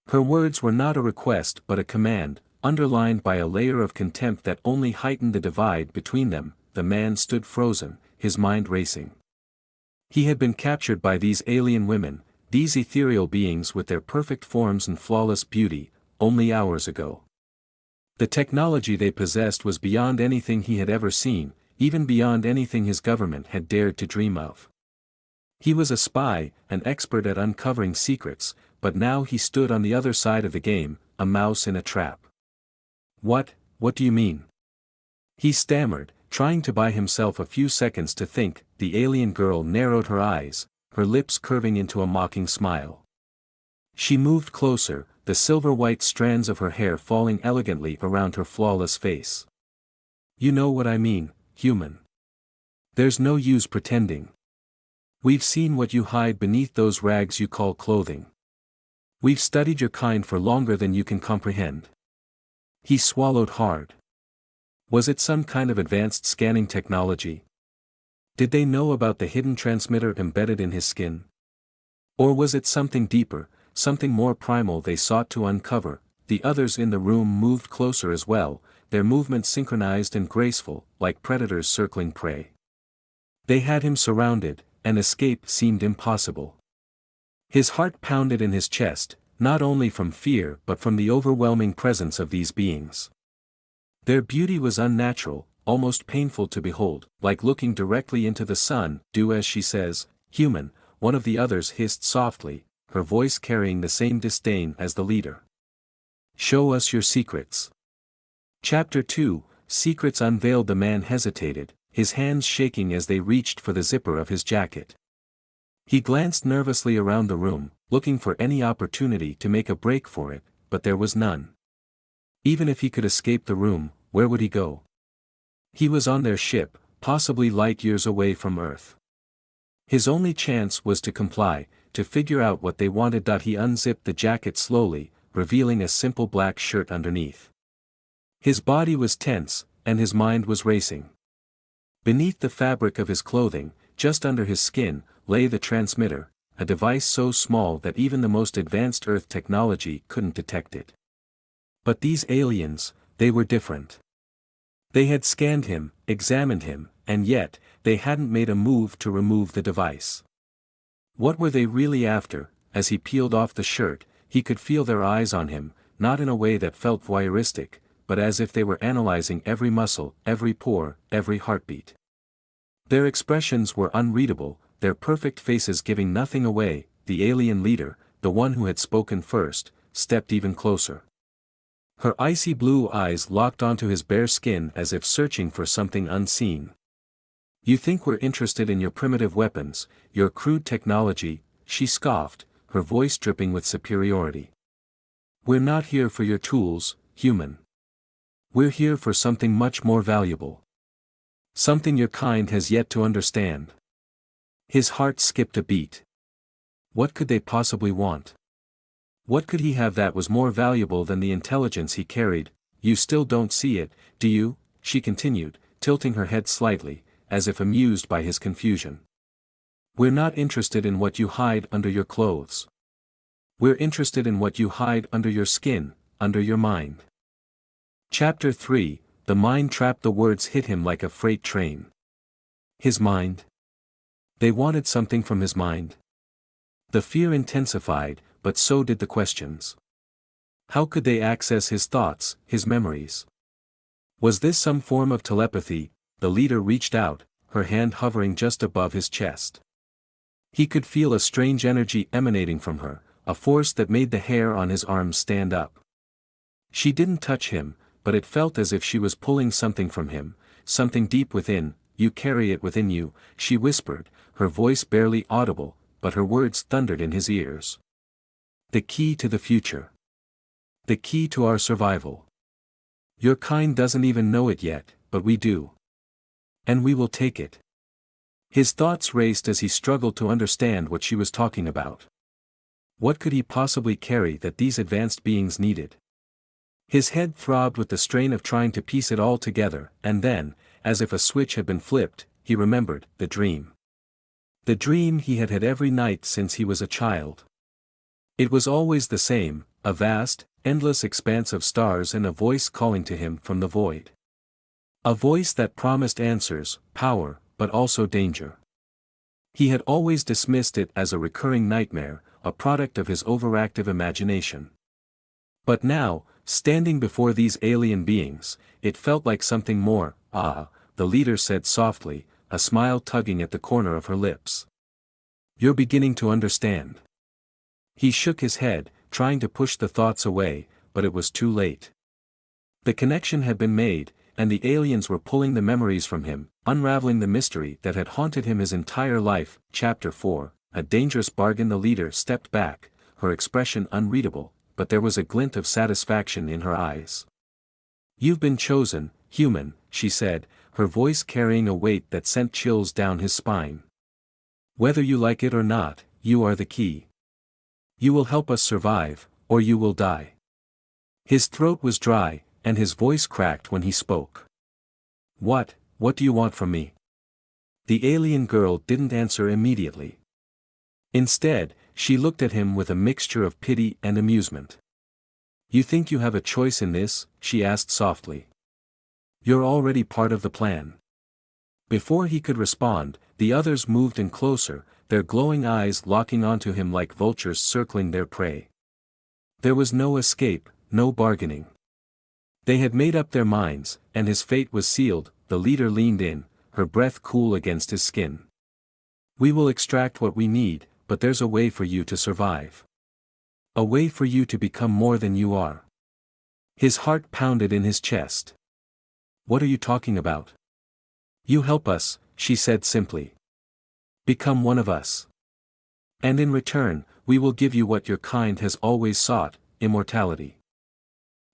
Her words were not a request but a command, underlined by a layer of contempt that only heightened the divide between them. The man stood frozen, his mind racing. He had been captured by these alien women, these ethereal beings with their perfect forms and flawless beauty, only hours ago. The technology they possessed was beyond anything he had ever seen, even beyond anything his government had dared to dream of. He was a spy, an expert at uncovering secrets, but now he stood on the other side of the game, a mouse in a trap. What do you mean?" he stammered, trying to buy himself a few seconds to think. The alien girl narrowed her eyes, her lips curving into a mocking smile. She moved closer, the silver-white strands of her hair falling elegantly around her flawless face. "You know what I mean, human. There's no use pretending. We've seen what you hide beneath those rags you call clothing. We've studied your kind for longer than you can comprehend." He swallowed hard. Was it some kind of advanced scanning technology? Did they know about the hidden transmitter embedded in his skin? Or was it something deeper, something more primal they sought to uncover? The others in the room moved closer as well, their movements synchronized and graceful, like predators circling prey. They had him surrounded, and escape seemed impossible. His heart pounded in his chest, not only from fear but from the overwhelming presence of these beings. Their beauty was unnatural, almost painful to behold, like looking directly into the sun. "Do as she says, human," one of the others hissed softly, her voice carrying the same disdain as the leader. "Show us your secrets." Chapter 2, Secrets Unveiled. The man hesitated, his hands shaking as they reached for the zipper of his jacket. He glanced nervously around the room, looking for any opportunity to make a break for it, but there was none. Even if he could escape the room, where would he go? He was on their ship, possibly light years away from Earth. His only chance was to comply, to figure out what they wanted. He unzipped the jacket slowly, revealing a simple black shirt underneath. His body was tense, and his mind was racing. Beneath the fabric of his clothing, just under his skin, lay the transmitter, a device so small that even the most advanced Earth technology couldn't detect it. But these aliens, they were different. They had scanned him, examined him, and yet, they hadn't made a move to remove the device. What were they really after? As he peeled off the shirt, he could feel their eyes on him, not in a way that felt voyeuristic, but as if they were analyzing every muscle, every pore, every heartbeat. Their expressions were unreadable, their perfect faces giving nothing away. The alien leader, the one who had spoken first, stepped even closer. Her icy blue eyes locked onto his bare skin as if searching for something unseen. "You think we're interested in your primitive weapons, your crude technology," she scoffed, her voice dripping with superiority. "We're not here for your tools, human. We're here for something much more valuable. Something your kind has yet to understand." His heart skipped a beat. What could they possibly want? What could he have that was more valuable than the intelligence he carried? "You still don't see it, do you?" she continued, tilting her head slightly, as if amused by his confusion. "We're not interested in what you hide under your clothes. We're interested in what you hide under your skin, under your mind." Chapter 3, The Mind Trap. The words hit him like a freight train. His mind? They wanted something from his mind. The fear intensified, but so did the questions. How could they access his thoughts, his memories? Was this some form of telepathy? The leader reached out, her hand hovering just above his chest. He could feel a strange energy emanating from her, a force that made the hair on his arms stand up. She didn't touch him, but it felt as if she was pulling something from him, something deep within. "You carry it within you," she whispered, her voice barely audible, but her words thundered in his ears. "The key to the future. The key to our survival. Your kind doesn't even know it yet, but we do. And we will take it." His thoughts raced as he struggled to understand what she was talking about. What could he possibly carry that these advanced beings needed? His head throbbed with the strain of trying to piece it all together, and then, as if a switch had been flipped, he remembered the dream. The dream he had had every night since he was a child. It was always the same, a vast, endless expanse of stars and a voice calling to him from the void. A voice that promised answers, power, but also danger. He had always dismissed it as a recurring nightmare, a product of his overactive imagination. But now, standing before these alien beings, it felt like something more. "Ah," the leader said softly, a smile tugging at the corner of her lips. "You're beginning to understand." He shook his head, trying to push the thoughts away, but it was too late. The connection had been made, and the aliens were pulling the memories from him, unraveling the mystery that had haunted him his entire life. Chapter 4, A Dangerous Bargain. The leader stepped back, her expression unreadable, but there was a glint of satisfaction in her eyes. "You've been chosen, human," she said, her voice carrying a weight that sent chills down his spine. "Whether you like it or not, you are the key. You will help us survive, or you will die." His throat was dry, and his voice cracked when he spoke. What do you want from me?" The alien girl didn't answer immediately. Instead, she looked at him with a mixture of pity and amusement. "You think you have a choice in this?" she asked softly. "You're already part of the plan." Before he could respond, the others moved in closer, their glowing eyes locking onto him like vultures circling their prey. There was no escape, no bargaining. They had made up their minds, and his fate was sealed. The leader leaned in, her breath cool against his skin. We will extract what we need, but there's a way for you to survive. A way for you to become more than you are. His heart pounded in his chest. What are you talking about? You help us, she said simply. Become one of us. And in return, we will give you what your kind has always sought, immortality.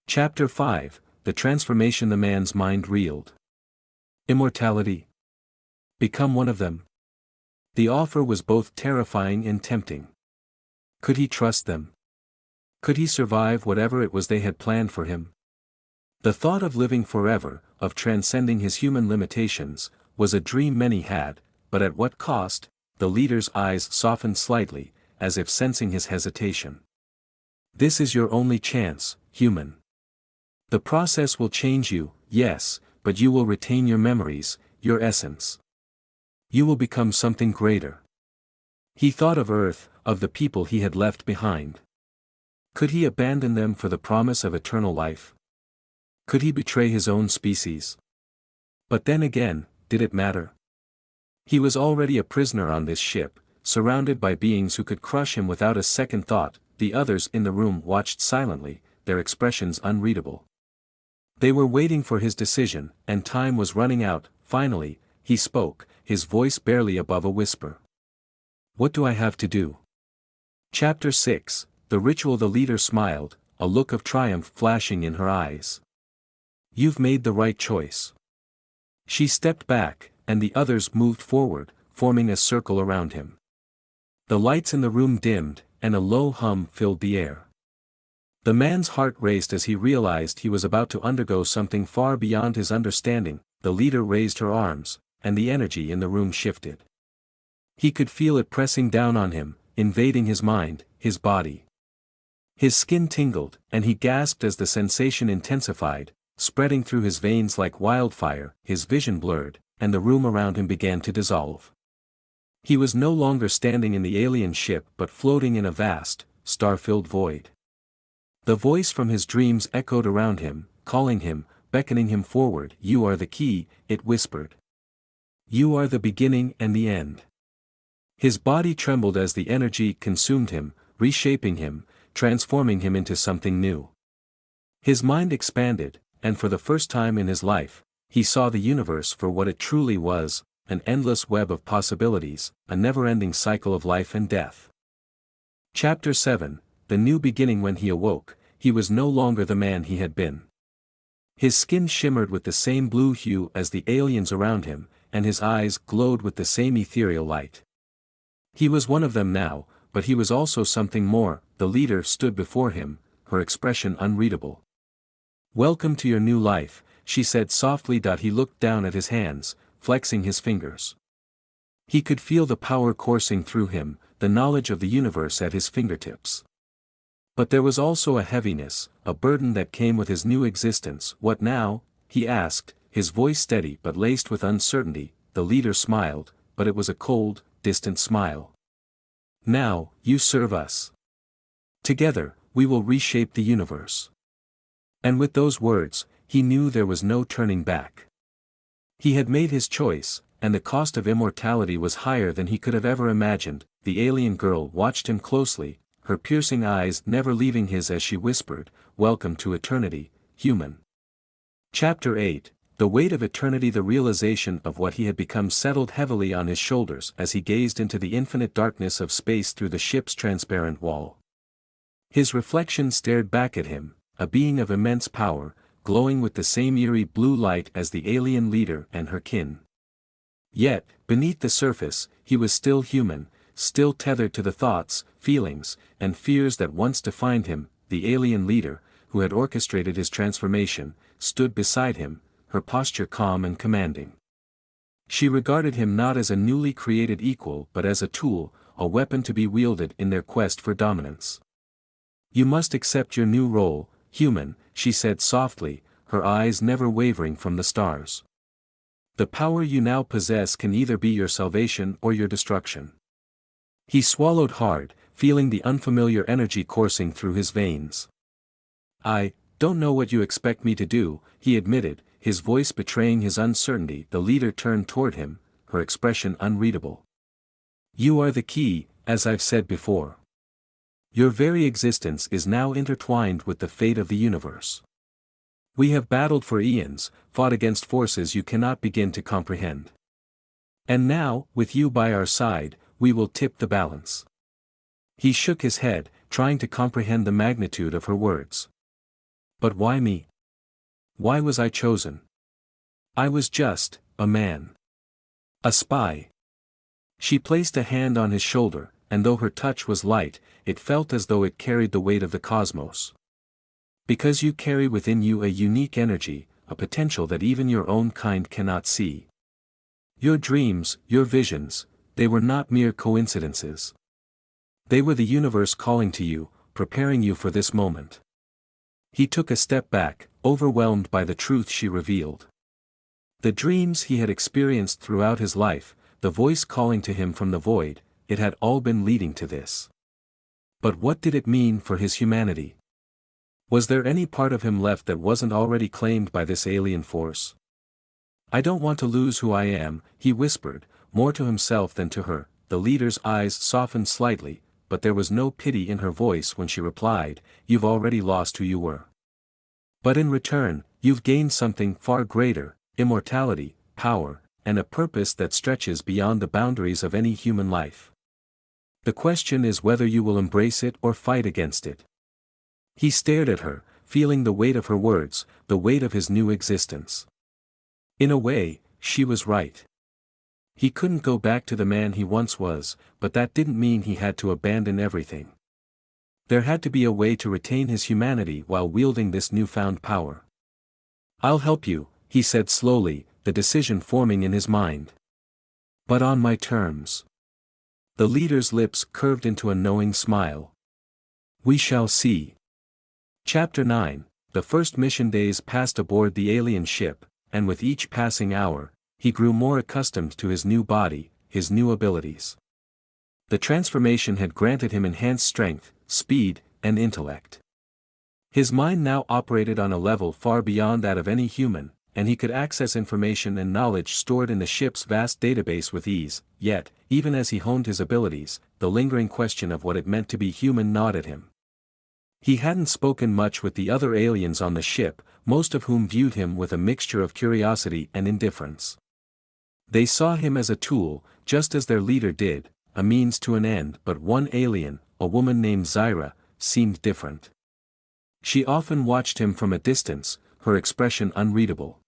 Chapter 5, The Transformation. The man's mind reeled. Immortality? Become one of them? The offer was both terrifying and tempting. Could he trust them? Could he survive whatever it was they had planned for him? The thought of living forever, of transcending his human limitations, was a dream many had, but at what cost? The leader's eyes softened slightly, as if sensing his hesitation. This is your only chance, human. The process will change you, yes, but you will retain your memories, your essence. You will become something greater. He thought of Earth, of the people he had left behind. Could he abandon them for the promise of eternal life? Could he betray his own species? But then again, did it matter? He was already a prisoner on this ship, surrounded by beings who could crush him without a second thought. The others in the room watched silently, their expressions unreadable. They were waiting for his decision, and time was running out. Finally, he spoke, his voice barely above a whisper. What do I have to do? Chapter 6, The Ritual. The leader smiled, a look of triumph flashing in her eyes. You've made the right choice. She stepped back, and the others moved forward, forming a circle around him. The lights in the room dimmed, and a low hum filled the air. The man's heart raced as he realized he was about to undergo something far beyond his understanding. The leader raised her arms, and the energy in the room shifted. He could feel it pressing down on him, invading his mind, his body. His skin tingled, and he gasped as the sensation intensified, spreading through his veins like wildfire. His vision blurred, and the room around him began to dissolve. He was no longer standing in the alien ship but floating in a vast, star-filled void. The voice from his dreams echoed around him, calling him, beckoning him forward. You are the key, it whispered. You are the beginning and the end. His body trembled as the energy consumed him, reshaping him, transforming him into something new. His mind expanded, and for the first time in his life, he saw the universe for what it truly was, an endless web of possibilities, a never-ending cycle of life and death. Chapter 7, The New Beginning. When he awoke, he was no longer the man he had been. His skin shimmered with the same blue hue as the aliens around him, and his eyes glowed with the same ethereal light. He was one of them now, but he was also something more. The leader stood before him, her expression unreadable. Welcome to your new life, she said softly. He looked down at his hands, flexing his fingers. He could feel the power coursing through him, the knowledge of the universe at his fingertips. But there was also a heaviness, a burden that came with his new existence. What now? He asked, his voice steady but laced with uncertainty. The leader smiled, but it was a cold, distant smile. Now, you serve us. Together, we will reshape the universe. And with those words, he knew there was no turning back. He had made his choice, and the cost of immortality was higher than he could have ever imagined. The alien girl watched him closely, her piercing eyes never leaving his as she whispered, Welcome to eternity, human. Chapter 8, The Weight of Eternity. The realization of what he had become settled heavily on his shoulders as he gazed into the infinite darkness of space through the ship's transparent wall. His reflection stared back at him, a being of immense power, glowing with the same eerie blue light as the alien leader and her kin. Yet, beneath the surface, he was still human, still tethered to the thoughts, feelings, and fears that once defined him. The alien leader, who had orchestrated his transformation, stood beside him, her posture calm and commanding. She regarded him not as a newly created equal but as a tool, a weapon to be wielded in their quest for dominance. You must accept your new role, human, she said softly, her eyes never wavering from the stars. The power you now possess can either be your salvation or your destruction. He swallowed hard, feeling the unfamiliar energy coursing through his veins. "I don't know what you expect me to do," he admitted, his voice betraying his uncertainty. The leader turned toward him, her expression unreadable. "You are the key, as I've said before. Your very existence is now intertwined with the fate of the universe. We have battled for eons, fought against forces you cannot begin to comprehend. And now, with you by our side, we will tip the balance." He shook his head, trying to comprehend the magnitude of her words. "But why me? Why was I chosen? I was just a man. A spy." She placed a hand on his shoulder, and though her touch was light, it felt as though it carried the weight of the cosmos. "Because you carry within you a unique energy, a potential that even your own kind cannot see. Your dreams, your visions, they were not mere coincidences. They were the universe calling to you, preparing you for this moment." He took a step back, overwhelmed by the truth she revealed. The dreams he had experienced throughout his life, the voice calling to him from the void, it had all been leading to this. But what did it mean for his humanity? Was there any part of him left that wasn't already claimed by this alien force? "I don't want to lose who I am," he whispered, more to himself than to her. The leader's eyes softened slightly, but there was no pity in her voice when she replied, "You've already lost who you were. But in return, you've gained something far greater, immortality, power, and a purpose that stretches beyond the boundaries of any human life. The question is whether you will embrace it or fight against it." He stared at her, feeling the weight of her words, the weight of his new existence. In a way, she was right. He couldn't go back to the man he once was, but that didn't mean he had to abandon everything. There had to be a way to retain his humanity while wielding this newfound power. "I'll help you," he said slowly, the decision forming in his mind. "But on my terms." The leader's lips curved into a knowing smile. "We shall see." Chapter 9. The first mission days passed aboard the alien ship, and with each passing hour, he grew more accustomed to his new body, his new abilities. The transformation had granted him enhanced strength, speed, and intellect. His mind now operated on a level far beyond that of any human, and he could access information and knowledge stored in the ship's vast database with ease. Yet, even as he honed his abilities, the lingering question of what it meant to be human gnawed at him. He hadn't spoken much with the other aliens on the ship, most of whom viewed him with a mixture of curiosity and indifference. They saw him as a tool, just as their leader did, a means to an end. But one alien, a woman named Zyra, seemed different. She often watched him from a distance, her expression unreadable.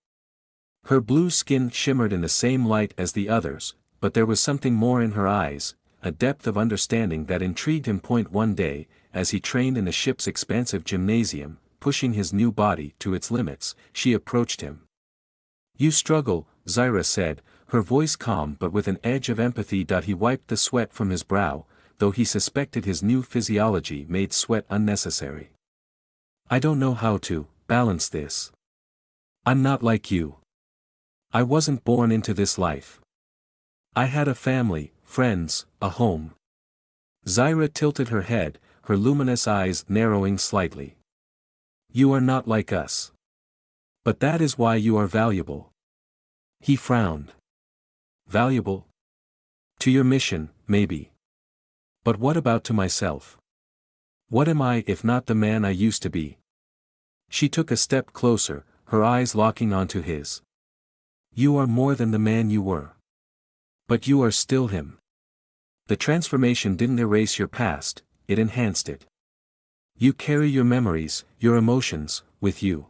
Her blue skin shimmered in the same light as the others, but there was something more in her eyes, a depth of understanding that intrigued him. One day, as he trained in the ship's expansive gymnasium, pushing his new body to its limits, she approached him. "You struggle," Zyra said, her voice calm but with an edge of empathy. He wiped the sweat from his brow, though he suspected his new physiology made sweat unnecessary. "I don't know how to balance this. I'm not like you. I wasn't born into this life. I had a family, friends, a home." Zyra tilted her head, her luminous eyes narrowing slightly. "You are not like us. But that is why you are valuable." He frowned. "Valuable? To your mission, maybe. But what about to myself? What am I if not the man I used to be?" She took a step closer, her eyes locking onto his. "You are more than the man you were. But you are still him. The transformation didn't erase your past, it enhanced it. You carry your memories, your emotions, with you.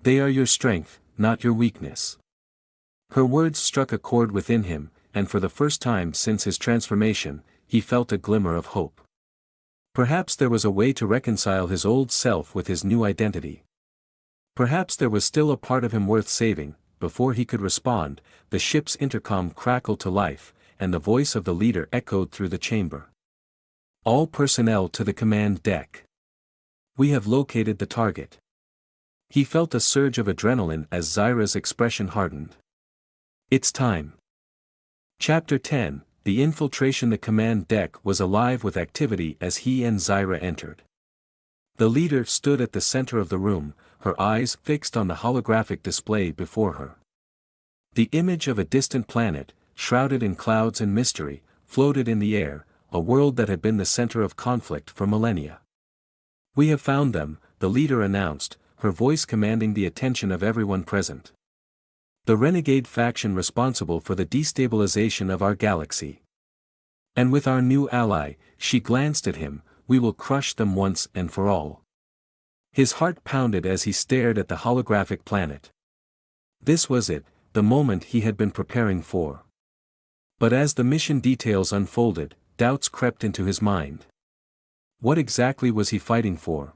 They are your strength, not your weakness." Her words struck a chord within him, and for the first time since his transformation, he felt a glimmer of hope. Perhaps there was a way to reconcile his old self with his new identity. Perhaps there was still a part of him worth saving. Before he could respond, the ship's intercom crackled to life, and the voice of the leader echoed through the chamber. "All personnel to the command deck. We have located the target." He felt a surge of adrenaline as Zyra's expression hardened. "It's time." Chapter 10. the infiltration. The command deck was alive with activity as he and Zaira entered. The leader stood at the center of the room, her eyes fixed on the holographic display before her. The image of a distant planet, shrouded in clouds and mystery, floated in the air, a world that had been the center of conflict for millennia. "We have found them," the leader announced, her voice commanding the attention of everyone present. "The renegade faction responsible for the destabilization of our galaxy. And with our new ally," she glanced at him, "we will crush them once and for all." His heart pounded as he stared at the holographic planet. This was it, the moment he had been preparing for. But as the mission details unfolded, doubts crept into his mind. What exactly was he fighting for?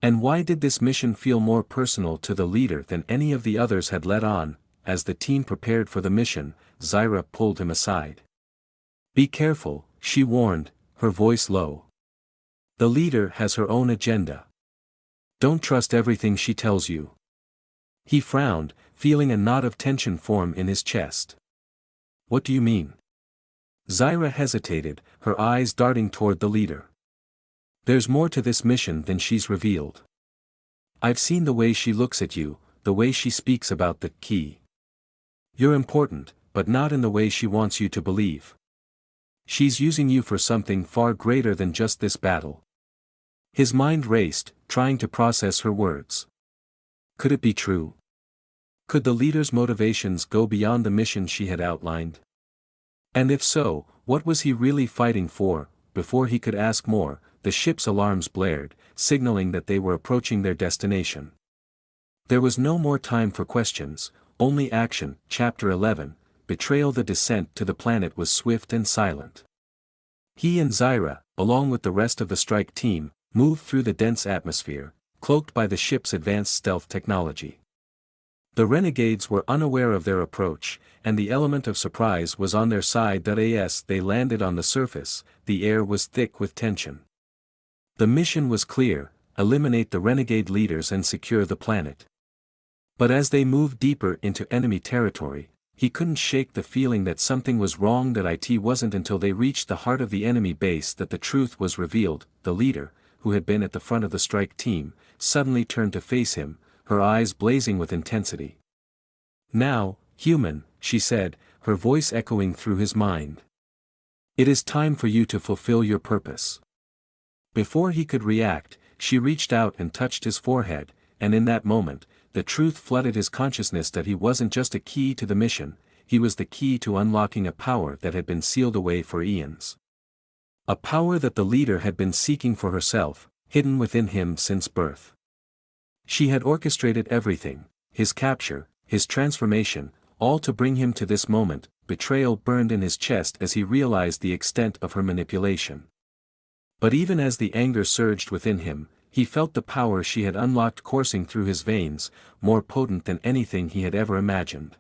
And why did this mission feel more personal to the leader than any of the others had let on? As the team prepared for the mission, Zaira pulled him aside. "Be careful," she warned, her voice low. "The leader has her own agenda. Don't trust everything she tells you." He frowned, feeling a knot of tension form in his chest. "What do you mean?" Zaira hesitated, her eyes darting toward the leader. "There's more to this mission than she's revealed. I've seen the way she looks at you, the way she speaks about the key. You're important, but not in the way she wants you to believe. She's using you for something far greater than just this battle." His mind raced, trying to process her words. Could it be true? Could the leader's motivations go beyond the mission she had outlined? And if so, what was he really fighting for? Before he could ask more, the ship's alarms blared, signaling that they were approaching their destination. There was no more time for questions, only action. Chapter 11, Betrayal. The descent to the planet was swift and silent. He and Zaira, along with the rest of the strike team, moved through the dense atmosphere, cloaked by the ship's advanced stealth technology. The renegades were unaware of their approach, and the element of surprise was on their side. As they landed on the surface, the air was thick with tension. The mission was clear: eliminate the renegade leaders and secure the planet. But as they moved deeper into enemy territory, he couldn't shake the feeling that something was wrong. It wasn't until they reached the heart of the enemy base that the truth was revealed. The leader, who had been at the front of the strike team, suddenly turned to face him, her eyes blazing with intensity. "Now, human," she said, her voice echoing through his mind. "It is time for you to fulfill your purpose." Before he could react, she reached out and touched his forehead, and in that moment, the truth flooded his consciousness that he wasn't just a key to the mission, he was the key to unlocking a power that had been sealed away for eons. A power that the leader had been seeking for herself, hidden within him since birth. She had orchestrated everything, his capture, his transformation, all to bring him to this moment. Betrayal burned in his chest as he realized the extent of her manipulation. But even as the anger surged within him, he felt the power she had unlocked coursing through his veins, more potent than anything he had ever imagined.